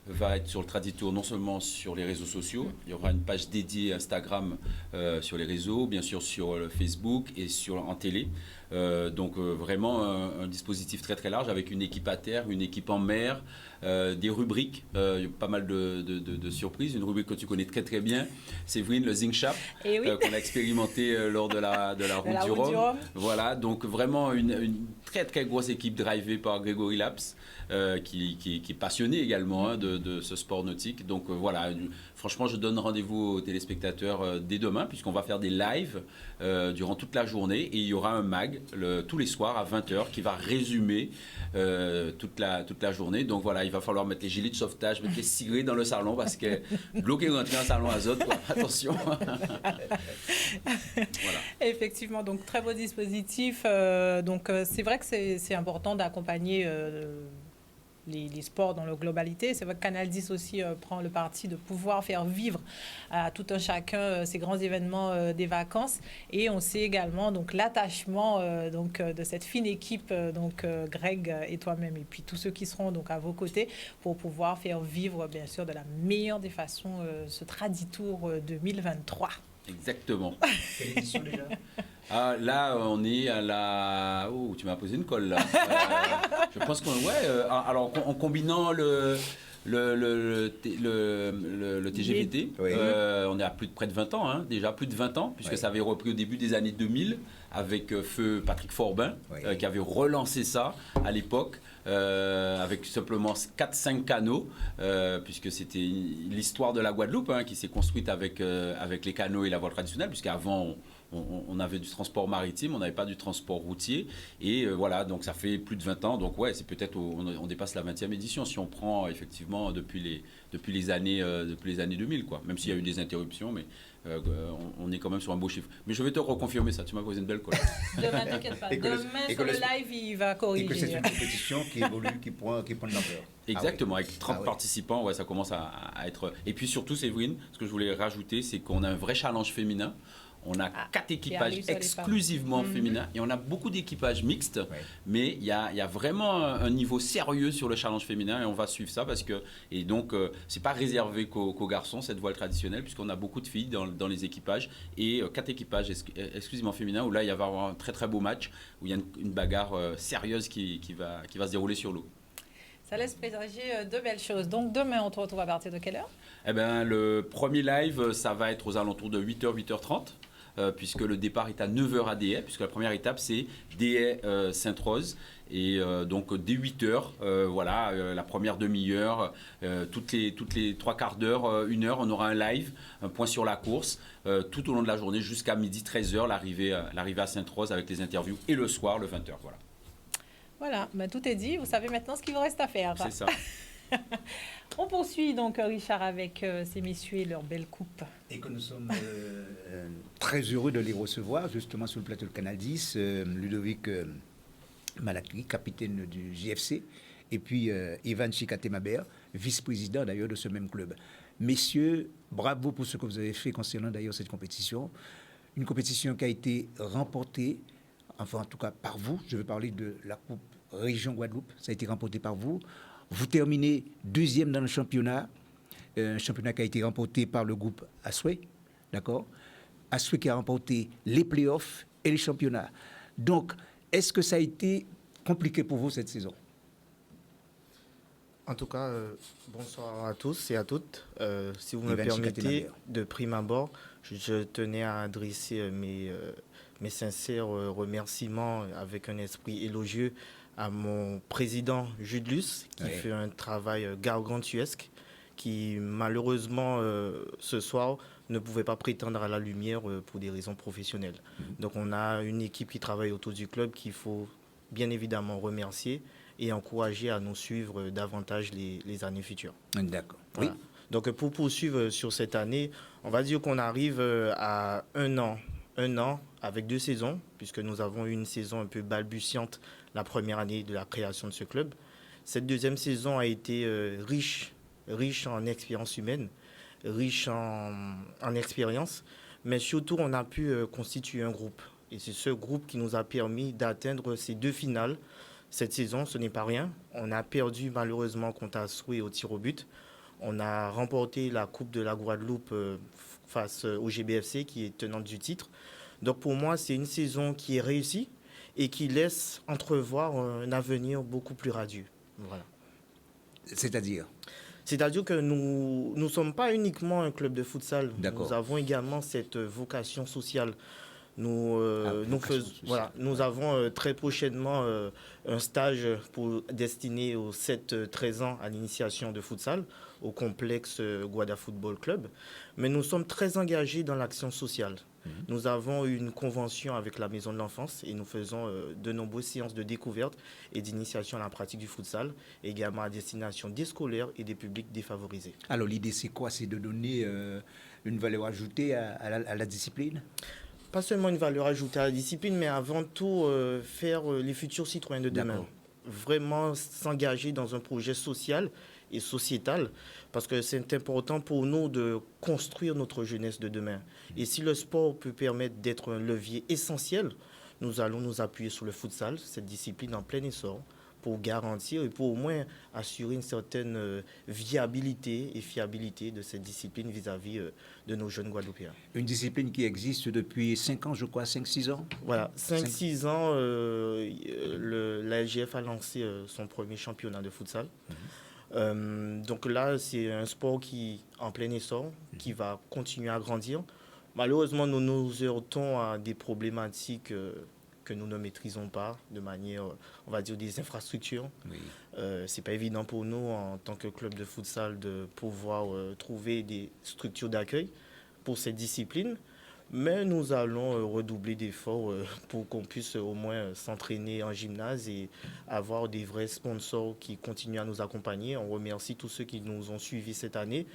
Speaker 3: va être sur le Traditour non seulement sur les réseaux sociaux, il y aura une page dédiée Instagram sur les réseaux, bien sûr sur le Facebook et en télé. Donc vraiment un dispositif très très large, avec une équipe à terre, une équipe en mer, des rubriques, pas mal de surprises. Une rubrique que tu connais très très bien, Séverine, le Zinc Shop, qu'on a expérimenté lors de la route du Rhum. Voilà, donc vraiment une très très grosse équipe drivée par Grégory Laps, qui est passionné également de ce sport nautique. Donc voilà, franchement, je donne rendez-vous aux téléspectateurs dès demain, puisqu'on va faire des lives durant toute la journée, et il y aura un mag tous les soirs à 20h qui va résumer toute la journée. Donc voilà, il va falloir mettre les gilets de sauvetage, mettre les cigarettes dans le salon, parce que bloquer rentrer en salon azote, quoi. Attention. Voilà.
Speaker 1: Effectivement, donc très beau dispositif. Donc c'est vrai que c'est important d'accompagner les sports dans leur globalité. C'est vrai que Canal 10 aussi prend le parti de pouvoir faire vivre à tout un chacun ces grands événements des vacances. Et on sait également donc l'attachement de cette fine équipe, Greg et toi-même, et puis tous ceux qui seront donc à vos côtés, pour pouvoir faire vivre, bien sûr, de la meilleure des façons ce Traditour 2023.
Speaker 3: Exactement.
Speaker 2: Quelle édition déjà?
Speaker 3: Ah, là, on est à la... Oh, tu m'as posé une colle, là. Je pense qu'on... alors, en combinant le TGVT,
Speaker 2: oui.
Speaker 3: on est à près de 20 ans, hein, déjà plus de 20 ans, puisque ça avait repris au début des années 2000, avec feu Patrick Forbin, qui avait relancé ça à l'époque, avec simplement 4-5 canaux, puisque c'était l'histoire de la Guadeloupe, qui s'est construite avec les canaux et la voile traditionnelle, puisqu'avant... on avait du transport maritime, on n'avait pas du transport routier. Et voilà, donc ça fait plus de 20 ans. Donc ouais, c'est peut-être, on dépasse la 20e édition si on prend effectivement depuis les années 2000, quoi. Même s'il y a eu des interruptions, mais on est quand même sur un beau chiffre. Mais je vais te reconfirmer ça, tu m'as posé une belle colle.
Speaker 1: Demain, t'inquiète pas. Demain, sur le live, il va corriger.
Speaker 2: Et que c'est une compétition qui évolue, qui prend de l'ampleur.
Speaker 3: Exactement, avec 30 participants, ouais, ça commence à être... Et puis surtout, Séverine, ce que je voulais rajouter, c'est qu'on a un vrai challenge féminin. On a 4 équipages exclusivement féminins et on a beaucoup d'équipages mixtes, mais il y a vraiment un niveau sérieux sur le challenge féminin et on va suivre ça parce que... Et donc, c'est pas réservé qu'aux garçons, cette voile traditionnelle, puisqu'on a beaucoup de filles dans les équipages et 4 équipages exclusivement féminins où là, il va y avoir un très très beau match, où il y a une bagarre sérieuse qui va se dérouler sur l'eau.
Speaker 1: Ça laisse présager de belles choses. Donc demain, on te retrouve à partir de quelle heure?
Speaker 3: Eh ben, le premier live, ça va être aux alentours de 8h, 8h30. Puisque le départ est à 9h à Déhay, puisque la première étape c'est Déhay-Sainte-Rose. Et donc dès 8h, voilà, la première demi-heure, toutes les 3 quarts d'heure, 1 heure, on aura un live, un point sur la course, tout au long de la journée jusqu'à midi 13h, l'arrivée à Sainte-Rose avec les interviews et le soir, le 20h. Voilà.
Speaker 1: Voilà, ben, tout est dit. Vous savez maintenant ce qu'il vous reste à faire.
Speaker 3: C'est ça.
Speaker 1: On poursuit donc, Richard, avec ces messieurs et leur belle coupe.
Speaker 2: Et que nous sommes très heureux de les recevoir, justement, sur le plateau de Canal 10. Ludovic Malaki, capitaine du JFC, et puis Ivan Chikatemaber, vice-président d'ailleurs de ce même club. Messieurs, bravo pour ce que vous avez fait concernant d'ailleurs cette compétition. Une compétition qui a été remportée, enfin en tout cas par vous. Je veux parler de la Coupe Région Guadeloupe. Ça a été remporté par vous. Vous terminez 2e dans le championnat, un championnat qui a été remporté par le groupe Asway, d'accord? Asway qui a remporté les playoffs et les championnats. Donc, est-ce que ça a été compliqué pour vous cette saison?
Speaker 9: En tout cas, bonsoir à tous et à toutes. Si vous me permettez, de prime abord, je tenais à adresser mes sincères remerciements avec un esprit élogieux à mon président Jude Luce, qui fait un travail gargantuesque, qui malheureusement ce soir ne pouvait pas prétendre à la lumière pour des raisons professionnelles. Donc on a une équipe qui travaille autour du club qu'il faut bien évidemment remercier et encourager à nous suivre davantage les années futures.
Speaker 2: D'accord.
Speaker 9: Voilà. Oui. Donc pour poursuivre sur cette année, on va dire qu'on arrive à un an avec 2 saisons, puisque nous avons eu une saison un peu balbutiante la première année de la création de ce club. Cette deuxième saison a été riche en expérience humaine, riche en expérience, mais surtout on a pu constituer un groupe. Et c'est ce groupe qui nous a permis d'atteindre ces 2 finales. Cette saison, ce n'est pas rien. On a perdu malheureusement contre Asway au tir au but. On a remporté la Coupe de la Guadeloupe face au GBFC qui est tenante du titre. Donc pour moi, c'est une saison qui est réussie et qui laisse entrevoir un avenir beaucoup plus radieux. Voilà.
Speaker 2: C'est-à-dire
Speaker 9: que nous ne sommes pas uniquement un club de futsal.
Speaker 2: D'accord.
Speaker 9: Nous avons également cette vocation sociale. Nous avons très prochainement un stage destiné aux 7-13 ans à l'initiation de futsal au complexe Guada Football Club. Mais nous sommes très engagés dans l'action sociale. Nous avons une convention avec la Maison de l'Enfance et nous faisons de nombreuses séances de découverte et d'initiation à la pratique du futsal, également à destination des scolaires et des publics défavorisés.
Speaker 2: Alors l'idée c'est quoi? C'est de donner une valeur ajoutée à la discipline?
Speaker 9: Pas seulement une valeur ajoutée à la discipline, mais avant tout faire les futurs citoyens de demain.
Speaker 2: D'accord.
Speaker 9: Vraiment s'engager dans un projet social et sociétal, parce que c'est important pour nous de construire notre jeunesse de demain. Et si le sport peut permettre d'être un levier essentiel, nous allons nous appuyer sur le futsal, cette discipline en plein essor, pour garantir et pour au moins assurer une certaine viabilité et fiabilité de cette discipline vis-à-vis de nos jeunes Guadeloupéens.
Speaker 2: Une discipline qui existe depuis 5 ans, je crois, 5-6 ans?
Speaker 9: Voilà, 5-6 ans, la LGF a lancé son premier championnat de futsal. Donc là, c'est un sport qui en plein essor, qui va continuer à grandir. Malheureusement, nous nous heurtons à des problématiques que nous ne maîtrisons pas de manière, on va dire, des infrastructures.
Speaker 2: Oui.
Speaker 9: C'est pas évident pour nous, en tant que club de futsal, de pouvoir trouver des structures d'accueil pour cette discipline. Mais nous allons redoubler d'efforts pour qu'on puisse au moins s'entraîner en gymnase et avoir des vrais sponsors qui continuent à nous accompagner. On remercie tous ceux qui nous ont suivis cette année,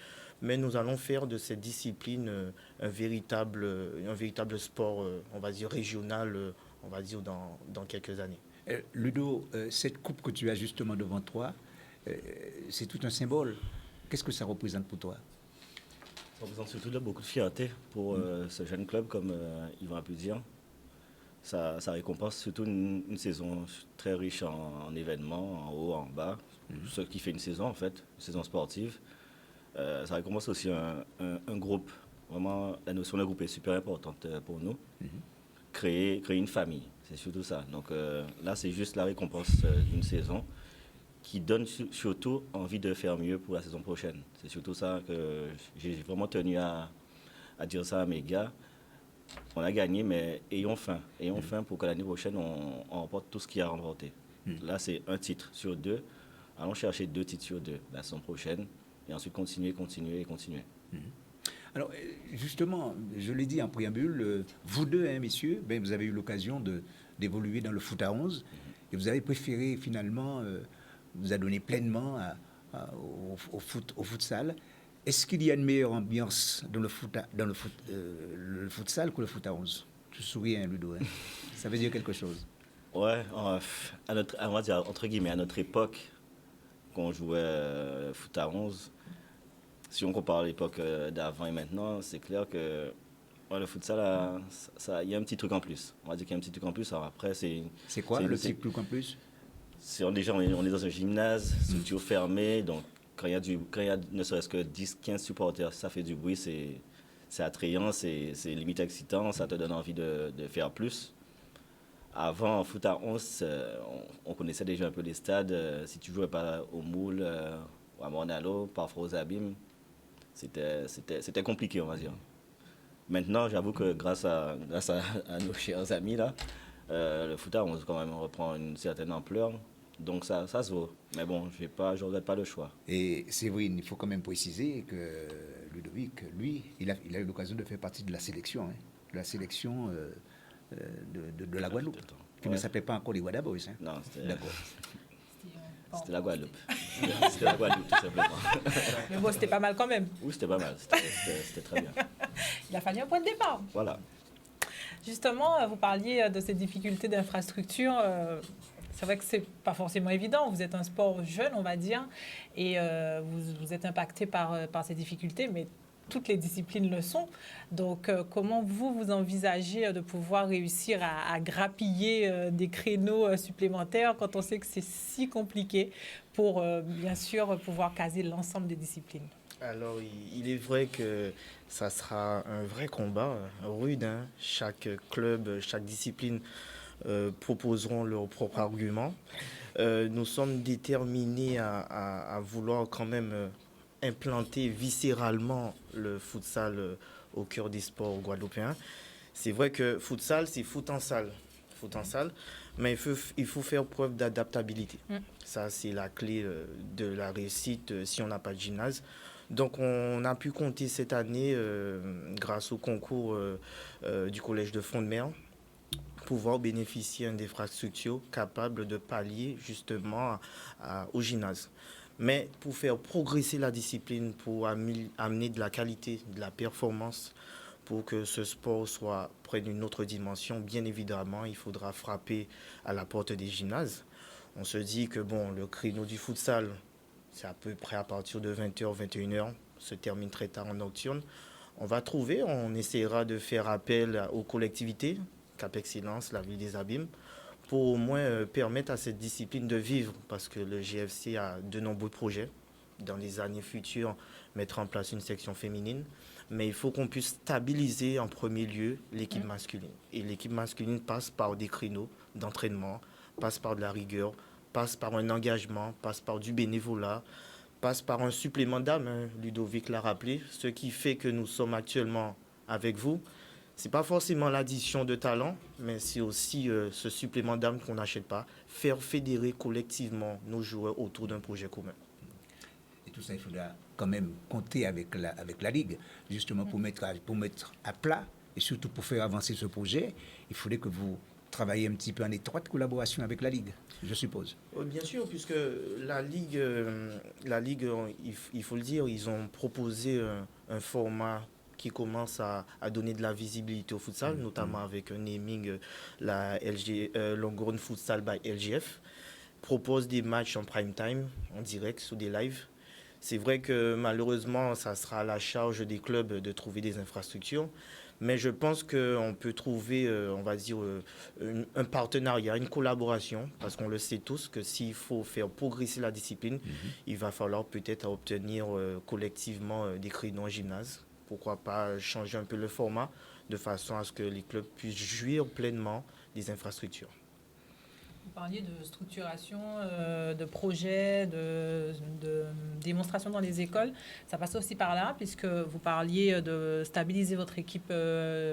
Speaker 9: mais nous allons faire de cette discipline un véritable sport, on va dire régional, on va dire dans quelques années.
Speaker 2: Ludo, cette coupe que tu as justement devant toi, c'est tout un symbole. Qu'est-ce que ça représente pour toi?
Speaker 10: Ça représente surtout beaucoup de fierté pour ce jeune club, comme Yvan a pu dire. Ça récompense surtout une saison très riche en événements, en haut, en bas. Ce qui fait une saison, en fait, une saison sportive. Ça récompense aussi un groupe. Vraiment, la notion de groupe est super importante pour nous. Créer une famille, c'est surtout ça. Donc là, c'est juste la récompense d'une saison qui donne surtout envie de faire mieux pour la saison prochaine. C'est surtout ça que j'ai vraiment tenu à dire ça à mes gars. On a gagné, mais ayons faim. Ayons faim pour que l'année prochaine, on remporte tout ce qu'il y a à remporter. Là, c'est un titre sur 2. Allons chercher 2 titres sur 2 la saison prochaine. Et ensuite, continuer.
Speaker 2: Alors, justement, je l'ai dit en préambule, vous deux, hein, messieurs, vous avez eu l'occasion d'évoluer dans le foot à 11. Et vous avez préféré, finalement, vous adonner pleinement au futsal. Est-ce qu'il y a une meilleure ambiance dans le futsal que le foot à 11? Tu souris, hein, Ludo, hein? Ça veut dire quelque chose.
Speaker 10: Ouais, on va dire, entre guillemets, à notre époque, quand on jouait foot à 11, si on compare l'époque d'avant et maintenant, c'est clair que le futsal, il y a un petit truc en plus. On va dire qu'il y a un petit truc en plus. Alors après, c'est
Speaker 2: quoi le petit truc en plus?
Speaker 10: Déjà, on est dans un gymnase, structure fermée, donc quand il y a ne serait-ce que 10-15 supporters, ça fait du bruit, c'est attrayant, c'est limite excitant, ça te donne envie de faire plus. Avant, en foot à 11, on connaissait déjà un peu les stades. Si tu jouais pas au Moule ou à Mornalo, parfois aux Abîmes, c'était compliqué, on va dire. Maintenant, j'avoue que grâce à nos chers amis, là, le foot à 11 quand même reprend une certaine ampleur. Donc ça se vaut. Mais bon, je ne regrette pas le choix.
Speaker 2: Et Séverine, il faut quand même préciser que Ludovic, lui, il a eu l'occasion de faire partie de la sélection. Hein, de la sélection de la Guadeloupe. Qui ne s'appelait pas encore les Guada Boys. Hein.
Speaker 10: Non, c'était...
Speaker 2: D'accord.
Speaker 10: C'était la Guadeloupe. C'était la Guadeloupe, tout simplement.
Speaker 1: Mais bon, c'était pas mal quand même.
Speaker 10: Oui, c'était pas mal. C'était très bien.
Speaker 1: Il a fallu un point de départ.
Speaker 10: Voilà.
Speaker 1: Justement, vous parliez de ces difficultés d'infrastructure. C'est vrai que c'est pas forcément évident. Vous êtes un sport jeune, on va dire, et vous êtes impacté par ces difficultés, mais toutes les disciplines le sont. Donc, comment vous envisagez de pouvoir réussir à grappiller des créneaux supplémentaires quand on sait que c'est si compliqué pour, bien sûr, pouvoir caser l'ensemble des disciplines?
Speaker 9: Alors, il est vrai que ça sera un vrai combat rude. Hein. Chaque club, chaque discipline proposeront leurs propres arguments. Nous sommes déterminés à vouloir quand même implanter viscéralement le futsal au cœur des sports guadeloupéens. C'est vrai que futsal, c'est foot en salle, mais il faut faire preuve d'adaptabilité. Ça, c'est la clé de la réussite si on n'a pas de gymnase. Donc, on a pu compter cette année, grâce au concours du Collège de Fond-de-Mer, pouvoir bénéficier d'infrastructures capables de pallier justement au gymnase. Mais pour faire progresser la discipline, pour amener de la qualité, de la performance, pour que ce sport prenne une autre dimension, bien évidemment, il faudra frapper à la porte des gymnases. On se dit que le créneau du futsal, c'est à peu près à partir de 20h, 21h, se termine très tard en nocturne. On essaiera de faire appel aux collectivités, Cap Excellence, la ville des Abîmes, pour au moins permettre à cette discipline de vivre, parce que le GFC a de nombreux projets. Dans les années futures, mettre en place une section féminine. Mais il faut qu'on puisse stabiliser en premier lieu l'équipe masculine. Et l'équipe masculine passe par des créneaux d'entraînement, passe par de la rigueur, passe par un engagement, passe par du bénévolat, passe par un supplément d'âme. Hein, Ludovic l'a rappelé. Ce qui fait que nous sommes actuellement avec vous, ce n'est pas forcément l'addition de talent, mais c'est aussi ce supplément d'âme qu'on n'achète pas. Faire fédérer collectivement nos joueurs autour d'un projet commun.
Speaker 2: Et tout ça, il faudra quand même compter avec la Ligue, justement pour mettre à plat et surtout pour faire avancer ce projet, il faudrait que vous travailliez un petit peu en étroite collaboration avec la Ligue, je suppose.
Speaker 9: Bien sûr, puisque la Ligue, il faut le dire, ils ont proposé un format qui commence à donner de la visibilité au futsal, notamment avec un naming, la Longhorn Futsal by LGF, propose des matchs en prime time, en direct, sous des lives. C'est vrai que malheureusement, ça sera à la charge des clubs de trouver des infrastructures, mais je pense qu'on peut trouver, on va dire, un partenariat, une collaboration, parce qu'on le sait tous que s'il faut faire progresser la discipline, il va falloir peut-être obtenir collectivement des créneaux en gymnase. Pourquoi pas changer un peu le format de façon à ce que les clubs puissent jouir pleinement des infrastructures.
Speaker 1: Vous parliez de structuration, de projets, de démonstration dans les écoles. Ça passe aussi par là, puisque vous parliez de stabiliser votre équipe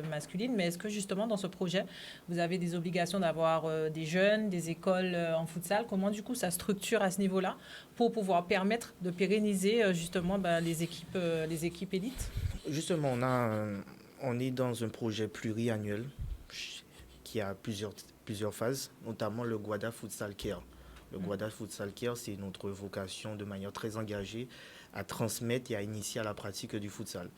Speaker 1: masculine. Mais est-ce que justement, dans ce projet, vous avez des obligations d'avoir des jeunes, des écoles en futsal? Comment, du coup, ça structure à ce niveau-là pour pouvoir permettre de pérenniser justement les équipes élites?
Speaker 9: Justement, on est dans un projet pluriannuel qui a plusieurs phases, notamment le Guada Futsal Care. Le Guada Futsal Care, c'est notre vocation de manière très engagée à transmettre et à initier à la pratique du futsal.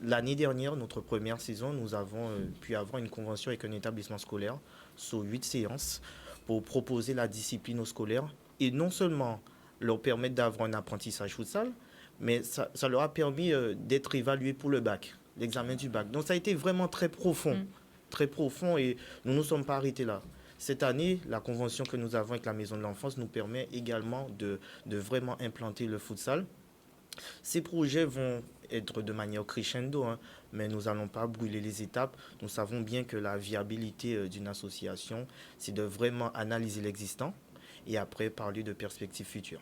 Speaker 9: L'année dernière, notre première saison, nous avons pu avoir une convention avec un établissement scolaire sur 8 séances pour proposer la discipline aux scolaires et non seulement leur permettre d'avoir un apprentissage futsal, mais ça leur a permis d'être évalués pour le bac, l'examen du bac. Donc ça a été vraiment très profond. Très profond et nous ne nous sommes pas arrêtés là. Cette année, la convention que nous avons avec la Maison de l'Enfance nous permet également de vraiment implanter le futsal. Ces projets vont être de manière crescendo, mais nous n'allons pas brûler les étapes. Nous savons bien que la viabilité d'une association, c'est de vraiment analyser l'existant et après parler de perspectives futures.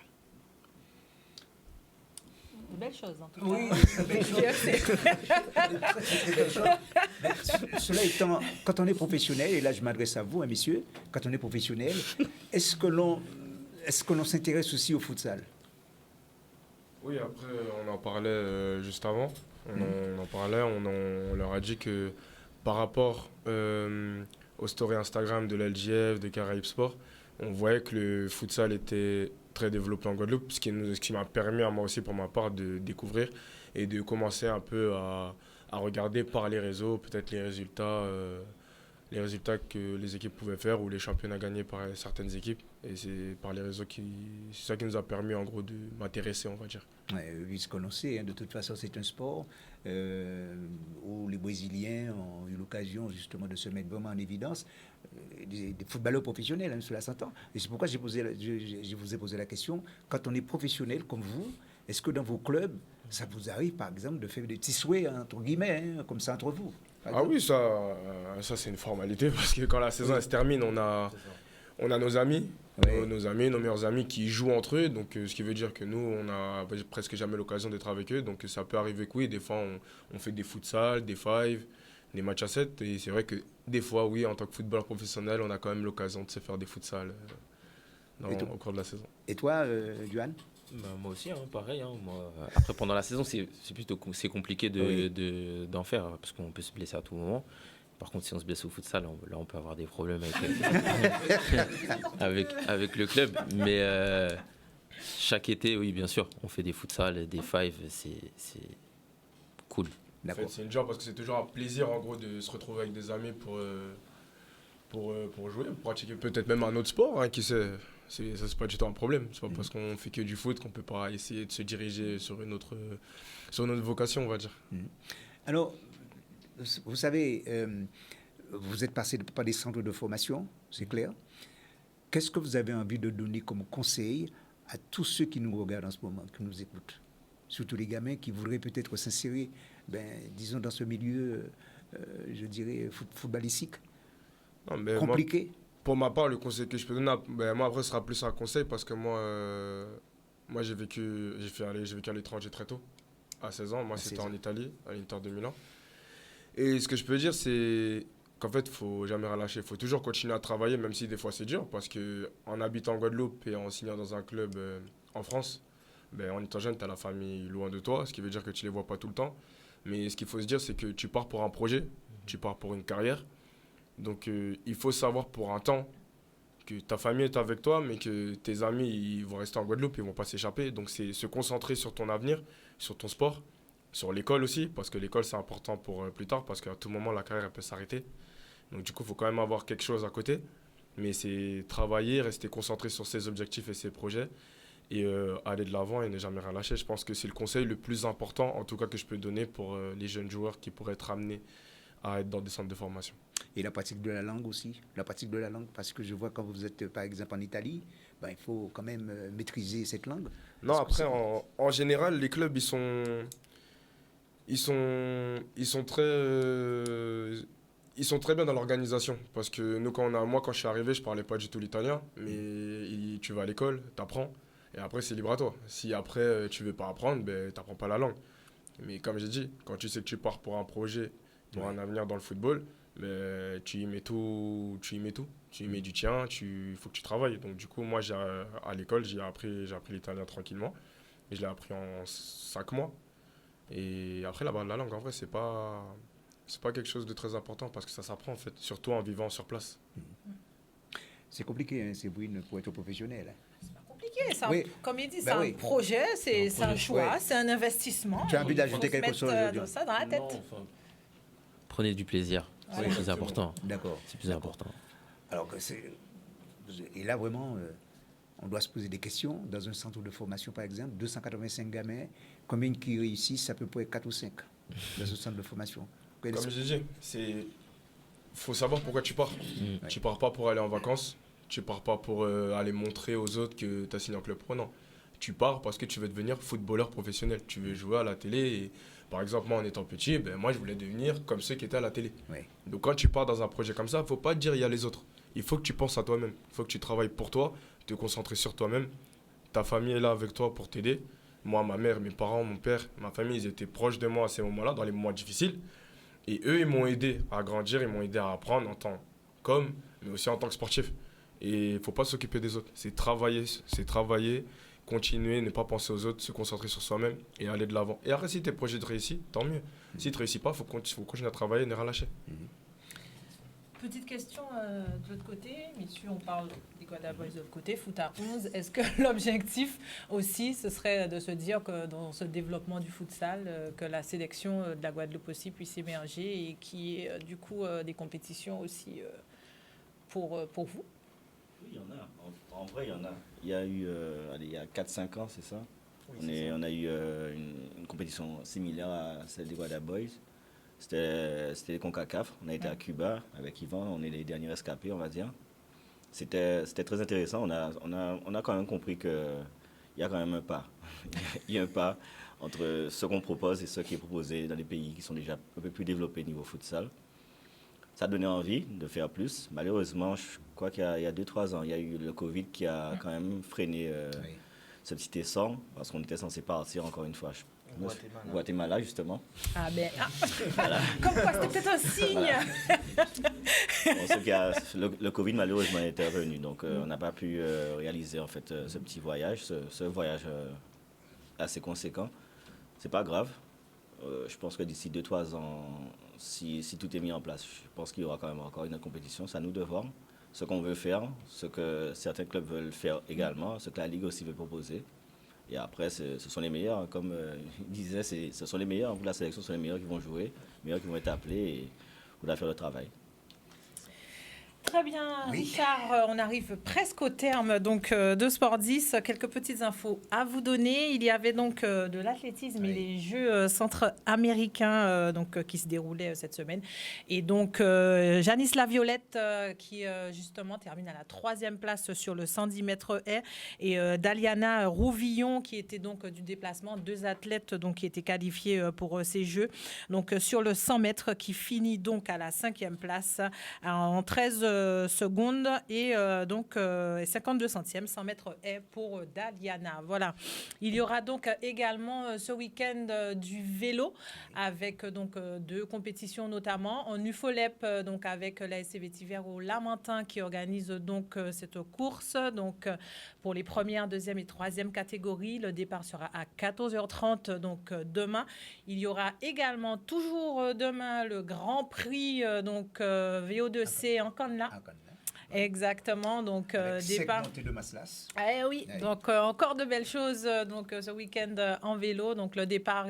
Speaker 1: De belles choses, en tout cas.
Speaker 2: Oui, de belles choses. Cela étant, quand on est professionnel, et là je m'adresse à vous, messieurs, quand on est professionnel, est-ce que l'on s'intéresse aussi au futsal?
Speaker 8: Oui, après, on en parlait juste avant. On en parlait, on leur a dit que par rapport aux stories Instagram de l'LGF, de Caraïbes Sport, on voyait que le futsal était très développé en Guadeloupe, ce qui m'a permis à moi aussi, pour ma part, de découvrir et de commencer un peu à regarder par les réseaux, peut-être les résultats que les équipes pouvaient faire ou les championnats gagnés par certaines équipes. Et c'est par les réseaux c'est ça qui nous a permis, en gros, de m'intéresser, on va dire.
Speaker 2: Oui, ce que l'on sait, de toute façon, c'est un sport où les Brésiliens ont eu l'occasion justement de se mettre vraiment en évidence. Des footballeurs professionnels, cela s'entend. Et c'est pourquoi je vous ai posé la question, quand on est professionnel comme vous, est-ce que dans vos clubs, ça vous arrive par exemple de faire des petits souhaits, entre guillemets, comme ça entre vous?
Speaker 8: Ah oui, ça c'est une formalité, parce que quand la saison elle se termine, on a nos amis, nos meilleurs amis qui jouent entre eux, donc ce qui veut dire que nous, on n'a presque jamais l'occasion d'être avec eux, donc ça peut arriver que oui, des fois on fait des futsal, des five, des matchs à 7, et c'est vrai que des fois, oui, en tant que footballeur professionnel, on a quand même l'occasion de se faire des futsal au cours de la saison.
Speaker 2: Et toi, Duane?
Speaker 7: Moi aussi, pareil. Moi, après, pendant la saison, c'est compliqué d'en faire, parce qu'on peut se blesser à tout moment. Par contre, si on se blesse au futsal, là, on peut avoir des problèmes avec le club. Mais chaque été, oui, bien sûr, on fait des futsal, des five, c'est cool.
Speaker 8: En fait, c'est une joie parce que c'est toujours un plaisir, en gros, de se retrouver avec des amis pour jouer, pour pratiquer peut-être même un autre sport, qui sait. Ça, c'est pas du tout un problème. C'est pas parce qu'on fait que du foot qu'on peut pas essayer de se diriger sur une autre vocation, on va dire.
Speaker 2: Alors, vous savez, vous êtes passé par des centres de formation, c'est clair. Qu'est-ce que vous avez envie de donner comme conseil à tous ceux qui nous regardent en ce moment, qui nous écoutent? Surtout les gamins qui voudraient peut-être s'insérer, disons, dans ce milieu, je dirais, footballistique, compliqué.
Speaker 8: Pour ma part, le conseil que je peux donner, moi après, ce sera plus un conseil parce que moi j'ai vécu à l'étranger très tôt, à 16 ans. Moi, c'était en Italie, à l'Inter de Milan. Et ce que je peux dire, c'est qu'en fait, il ne faut jamais relâcher. Il faut toujours continuer à travailler, même si des fois c'est dur, parce qu'en habitant en Guadeloupe et en signant dans un club en France, en étant jeune, tu as la famille loin de toi, ce qui veut dire que tu ne les vois pas tout le temps. Mais ce qu'il faut se dire, c'est que tu pars pour un projet. tu pars pour une carrière. Donc il faut savoir pour un temps que ta famille est avec toi, mais que tes amis ils vont rester en Guadeloupe, ils vont pas s'échapper. Donc c'est se concentrer sur ton avenir, sur ton sport, sur l'école aussi, parce que l'école c'est important pour plus tard, parce qu'à tout moment la carrière elle peut s'arrêter. Donc du coup il faut quand même avoir quelque chose à côté, mais c'est travailler, rester concentré sur ses objectifs et ses projets, et aller de l'avant et ne jamais rien lâcher. Je pense que c'est le conseil le plus important, en tout cas que je peux donner pour les jeunes joueurs qui pourraient être amenés à être dans des centres de formation.
Speaker 2: Et la pratique de la langue aussi. La pratique de la langue, parce que je vois quand vous êtes, par exemple, en Italie, ben, il faut quand même maîtriser cette langue.
Speaker 8: Non, après, en général, les clubs, ils sont très bien dans l'organisation. Parce que nous, moi, quand je suis arrivé, je parlais pas du tout l'italien. Mais tu vas à l'école, tu apprends. Et après, c'est libre à toi. Si après, tu veux pas apprendre, ben, tu n'apprends pas la langue. Mais comme j'ai dit, quand tu sais que tu pars pour un projet, pour un avenir dans le football, mais tu y mets tout. Tu y mets du tien, il faut que tu travailles. Donc du coup, moi, à l'école, j'ai appris l'italien tranquillement. Et je l'ai appris en 5 mois. Et après, la langue, en vrai, c'est pas quelque chose de très important parce que ça s'apprend, en fait, surtout en vivant sur place.
Speaker 2: C'est compliqué, hein, Séverine, pour être professionnel.
Speaker 1: C'est pas compliqué. Comme il dit, c'est
Speaker 2: Ben
Speaker 1: un projet, c'est un choix, c'est un investissement.
Speaker 2: Tu as envie d'ajouter quelque chose
Speaker 1: de ça dans la tête.
Speaker 7: Non, prenez du plaisir. C'est le plus important.
Speaker 2: D'accord.
Speaker 7: C'est plus important.
Speaker 2: Alors que et là, vraiment, on doit se poser des questions. Dans un centre de formation, par exemple, 285 gamins, combien qui réussissent? À peu près 4 ou 5 dans un centre de formation.
Speaker 8: Comme j'ai dit, faut savoir pourquoi tu pars. Tu pars pas pour aller en vacances. Tu pars pas pour aller montrer aux autres que tu as signé en club pro. Non. Tu pars parce que tu veux devenir footballeur professionnel. Tu veux jouer à la télé. Et, par exemple, moi, en étant petit, moi, je voulais devenir comme ceux qui étaient à la télé. Ouais. Donc, quand tu pars dans un projet comme ça, il ne faut pas dire il y a les autres. Il faut que tu penses à toi-même. Il faut que tu travailles pour toi, te concentrer sur toi-même. Ta famille est là avec toi pour t'aider. Moi, ma mère, mes parents, mon père, ma famille, ils étaient proches de moi à ces moments-là, dans les moments difficiles. Et eux, ils m'ont aidé à grandir, ils m'ont aidé à apprendre en tant qu'homme, mais aussi en tant que sportif. Et il ne faut pas s'occuper des autres. C'est travailler, continuer, ne pas penser aux autres, se concentrer sur soi-même et aller de l'avant. Et après, si tes projets te réussissent, tant mieux. Si tu ne réussis pas, il faut continuer à travailler et ne rien lâcher.
Speaker 1: Petite question de l'autre côté, messieurs, on parle des Guada Boys de l'autre côté, foot à 11. Est-ce que l'objectif aussi, ce serait de se dire que dans ce développement du futsal, que la sélection de la Guadeloupe aussi puisse émerger et qu'il y ait du coup des compétitions aussi pour vous?
Speaker 10: Oui, il y en a. En vrai, il y en a. Il y a eu, il y a 4-5 ans, c'est ça? Oui, on a eu une compétition similaire à celle des Guada Boys. C'était les CONCACAF. On a été à Cuba avec Yvan. On est les derniers rescapés, on va dire. C'était très intéressant. On a quand même compris qu'il y a quand même un pas. Il y a un pas entre ce qu'on propose et ce qui est proposé dans les pays qui sont déjà un peu plus développés niveau futsal. Ça a donné envie de faire plus. Malheureusement, je crois qu'il y a 2-3 ans, il y a eu le Covid qui a quand même freiné ce petit essor parce qu'on était censé partir encore une fois. Guatemala, justement.
Speaker 1: Ah ben, voilà. Comme quoi, c'était peut-être un signe.
Speaker 10: Voilà. Le Covid, malheureusement, est intervenu. Donc, on n'a pas pu réaliser, en fait, ce petit voyage, ce voyage assez conséquent. C'est pas grave. Je pense que d'ici 2-3 ans, si tout est mis en place, je pense qu'il y aura quand même encore une autre compétition. C'est à nous de voir ce qu'on veut faire, ce que certains clubs veulent faire également, ce que la Ligue aussi veut proposer. Et après, ce sont les meilleurs, comme il disait, ce sont les meilleurs pour la sélection, ce sont les meilleurs qui vont jouer, les meilleurs qui vont être appelés et pour faire le travail.
Speaker 1: Très bien, oui. Richard, on arrive presque au terme donc, de Sport 10. Quelques petites infos à vous donner. Il y avait donc de l'athlétisme et les Jeux centra-américains qui se déroulaient cette semaine. Et donc, Janice Laviolette qui justement termine à la 3e place sur le 110 mètres haies. Et Daliana Rouvillon qui était donc du déplacement. 2 athlètes donc, qui étaient qualifiés pour ces Jeux. Donc, sur le 100 mètres qui finit donc à la 5e place en 13 secondes et donc 52 centièmes, 100 mètres haies pour Daliana. Voilà. Il y aura donc également ce week-end du vélo avec donc 2 compétitions notamment en UFOLEP, donc avec la SC Vétiver au Lamentin qui organise donc cette course. Donc pour les premières, deuxième et troisième catégories, le départ sera à 14h30 donc demain. Il y aura également toujours demain le Grand Prix donc VO2C en Cannes. Exactement, donc départ.
Speaker 2: De Maslas.
Speaker 1: Oui, donc encore de belles choses donc ce week-end en vélo. Donc le départ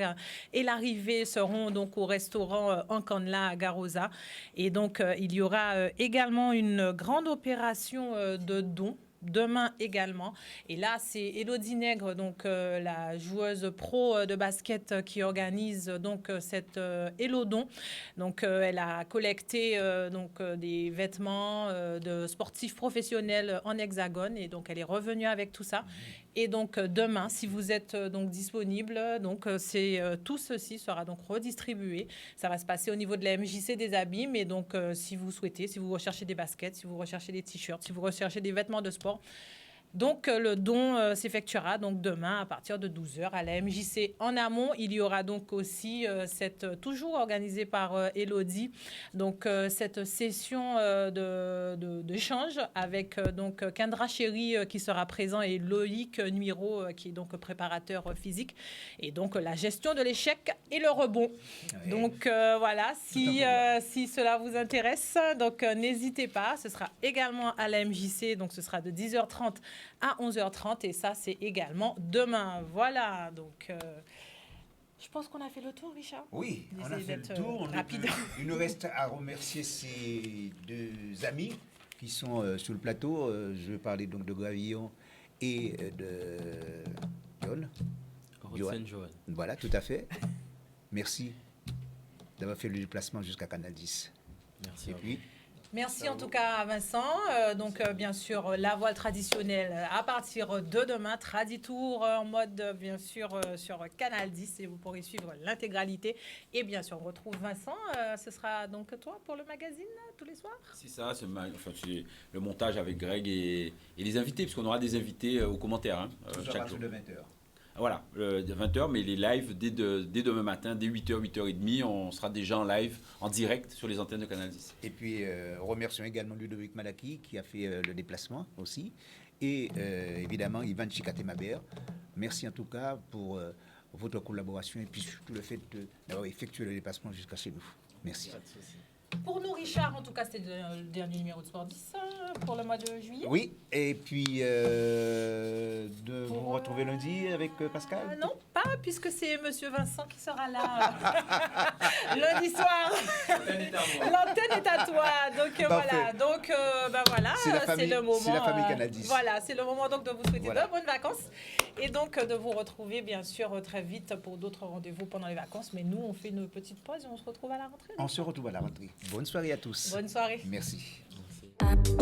Speaker 1: et l'arrivée seront donc au restaurant Ancanla à Garosa. Et donc il y aura également une grande opération de dons. Demain également. Et là, c'est Élodie Nègre, donc la joueuse pro de basket qui organise donc cette Élodon. Donc, elle a collecté donc des vêtements de sportifs professionnels en hexagone et donc elle est revenue avec tout ça. Et donc demain, si vous êtes donc disponible, donc c'est tout ceci sera donc redistribué. Ça va se passer au niveau de la MJC des habits, mais donc si vous souhaitez, si vous recherchez des baskets, si vous recherchez des t-shirts, si vous recherchez des vêtements de sport. Donc, le don s'effectuera donc demain à partir de 12h à la MJC. En amont, il y aura donc aussi toujours organisée par Élodie, donc cette session d'échange avec donc Kendra Chéri qui sera présent et Loïc Nuiro qui est donc préparateur physique et donc la gestion de l'échec et le rebond. Ouais. Donc voilà, si cela vous intéresse, donc n'hésitez pas. Ce sera également à la MJC, donc ce sera de 10h30 à 11h30 et ça c'est également demain. Voilà, donc je pense qu'on a fait le tour, Richard.
Speaker 2: Oui, on a fait le tour.
Speaker 1: Rapide.
Speaker 2: Il nous reste à remercier ces 2 amis qui sont sur le plateau. Je vais parler donc de Gravillon et de Johan. Voilà, tout à fait. Merci d'avoir fait le déplacement jusqu'à Canal 10.
Speaker 7: Merci.
Speaker 2: Et puis
Speaker 1: merci en tout cas à Vincent. Donc bien sûr la voile traditionnelle à partir de demain, Traditour en mode bien sûr sur Canal 10 et vous pourrez suivre l'intégralité. Et bien sûr on retrouve Vincent. Ce sera donc toi pour le magazine tous les soirs.
Speaker 3: C'est ça, c'est le montage avec Greg et les invités, parce qu'on aura des invités aux commentaires chaque jour.
Speaker 2: De 20h.
Speaker 3: Voilà, 20h, mais les lives dès demain matin, dès 8h, 8h30, on sera déjà en live, en direct sur les antennes de Canal 10.
Speaker 2: Et puis, remercions également Ludovic Malaki qui a fait le déplacement aussi. Et évidemment, Ivan Chikatemaber. Merci en tout cas pour votre collaboration et puis surtout le fait d'avoir effectué le déplacement jusqu'à chez nous. Merci.
Speaker 1: Pour nous, Richard, en tout cas, c'était le dernier numéro de Sport 10 pour le mois de juillet.
Speaker 2: Oui, et puis vous retrouver lundi avec Pascal.
Speaker 1: Non, pas, puisque c'est Monsieur Vincent qui sera là lundi soir. L'antenne est à toi. Donc voilà, donc voilà, c'est le moment.
Speaker 2: C'est la famille Canal 10.
Speaker 1: Voilà, c'est le moment donc de vous souhaiter de bonnes vacances et donc de vous retrouver bien sûr très vite pour d'autres rendez-vous pendant les vacances. Mais nous, on fait une petite pause et on se retrouve à la rentrée.
Speaker 2: On se retrouve à la rentrée. Bonne soirée à tous.
Speaker 1: Bonne soirée.
Speaker 2: Merci.
Speaker 1: Merci.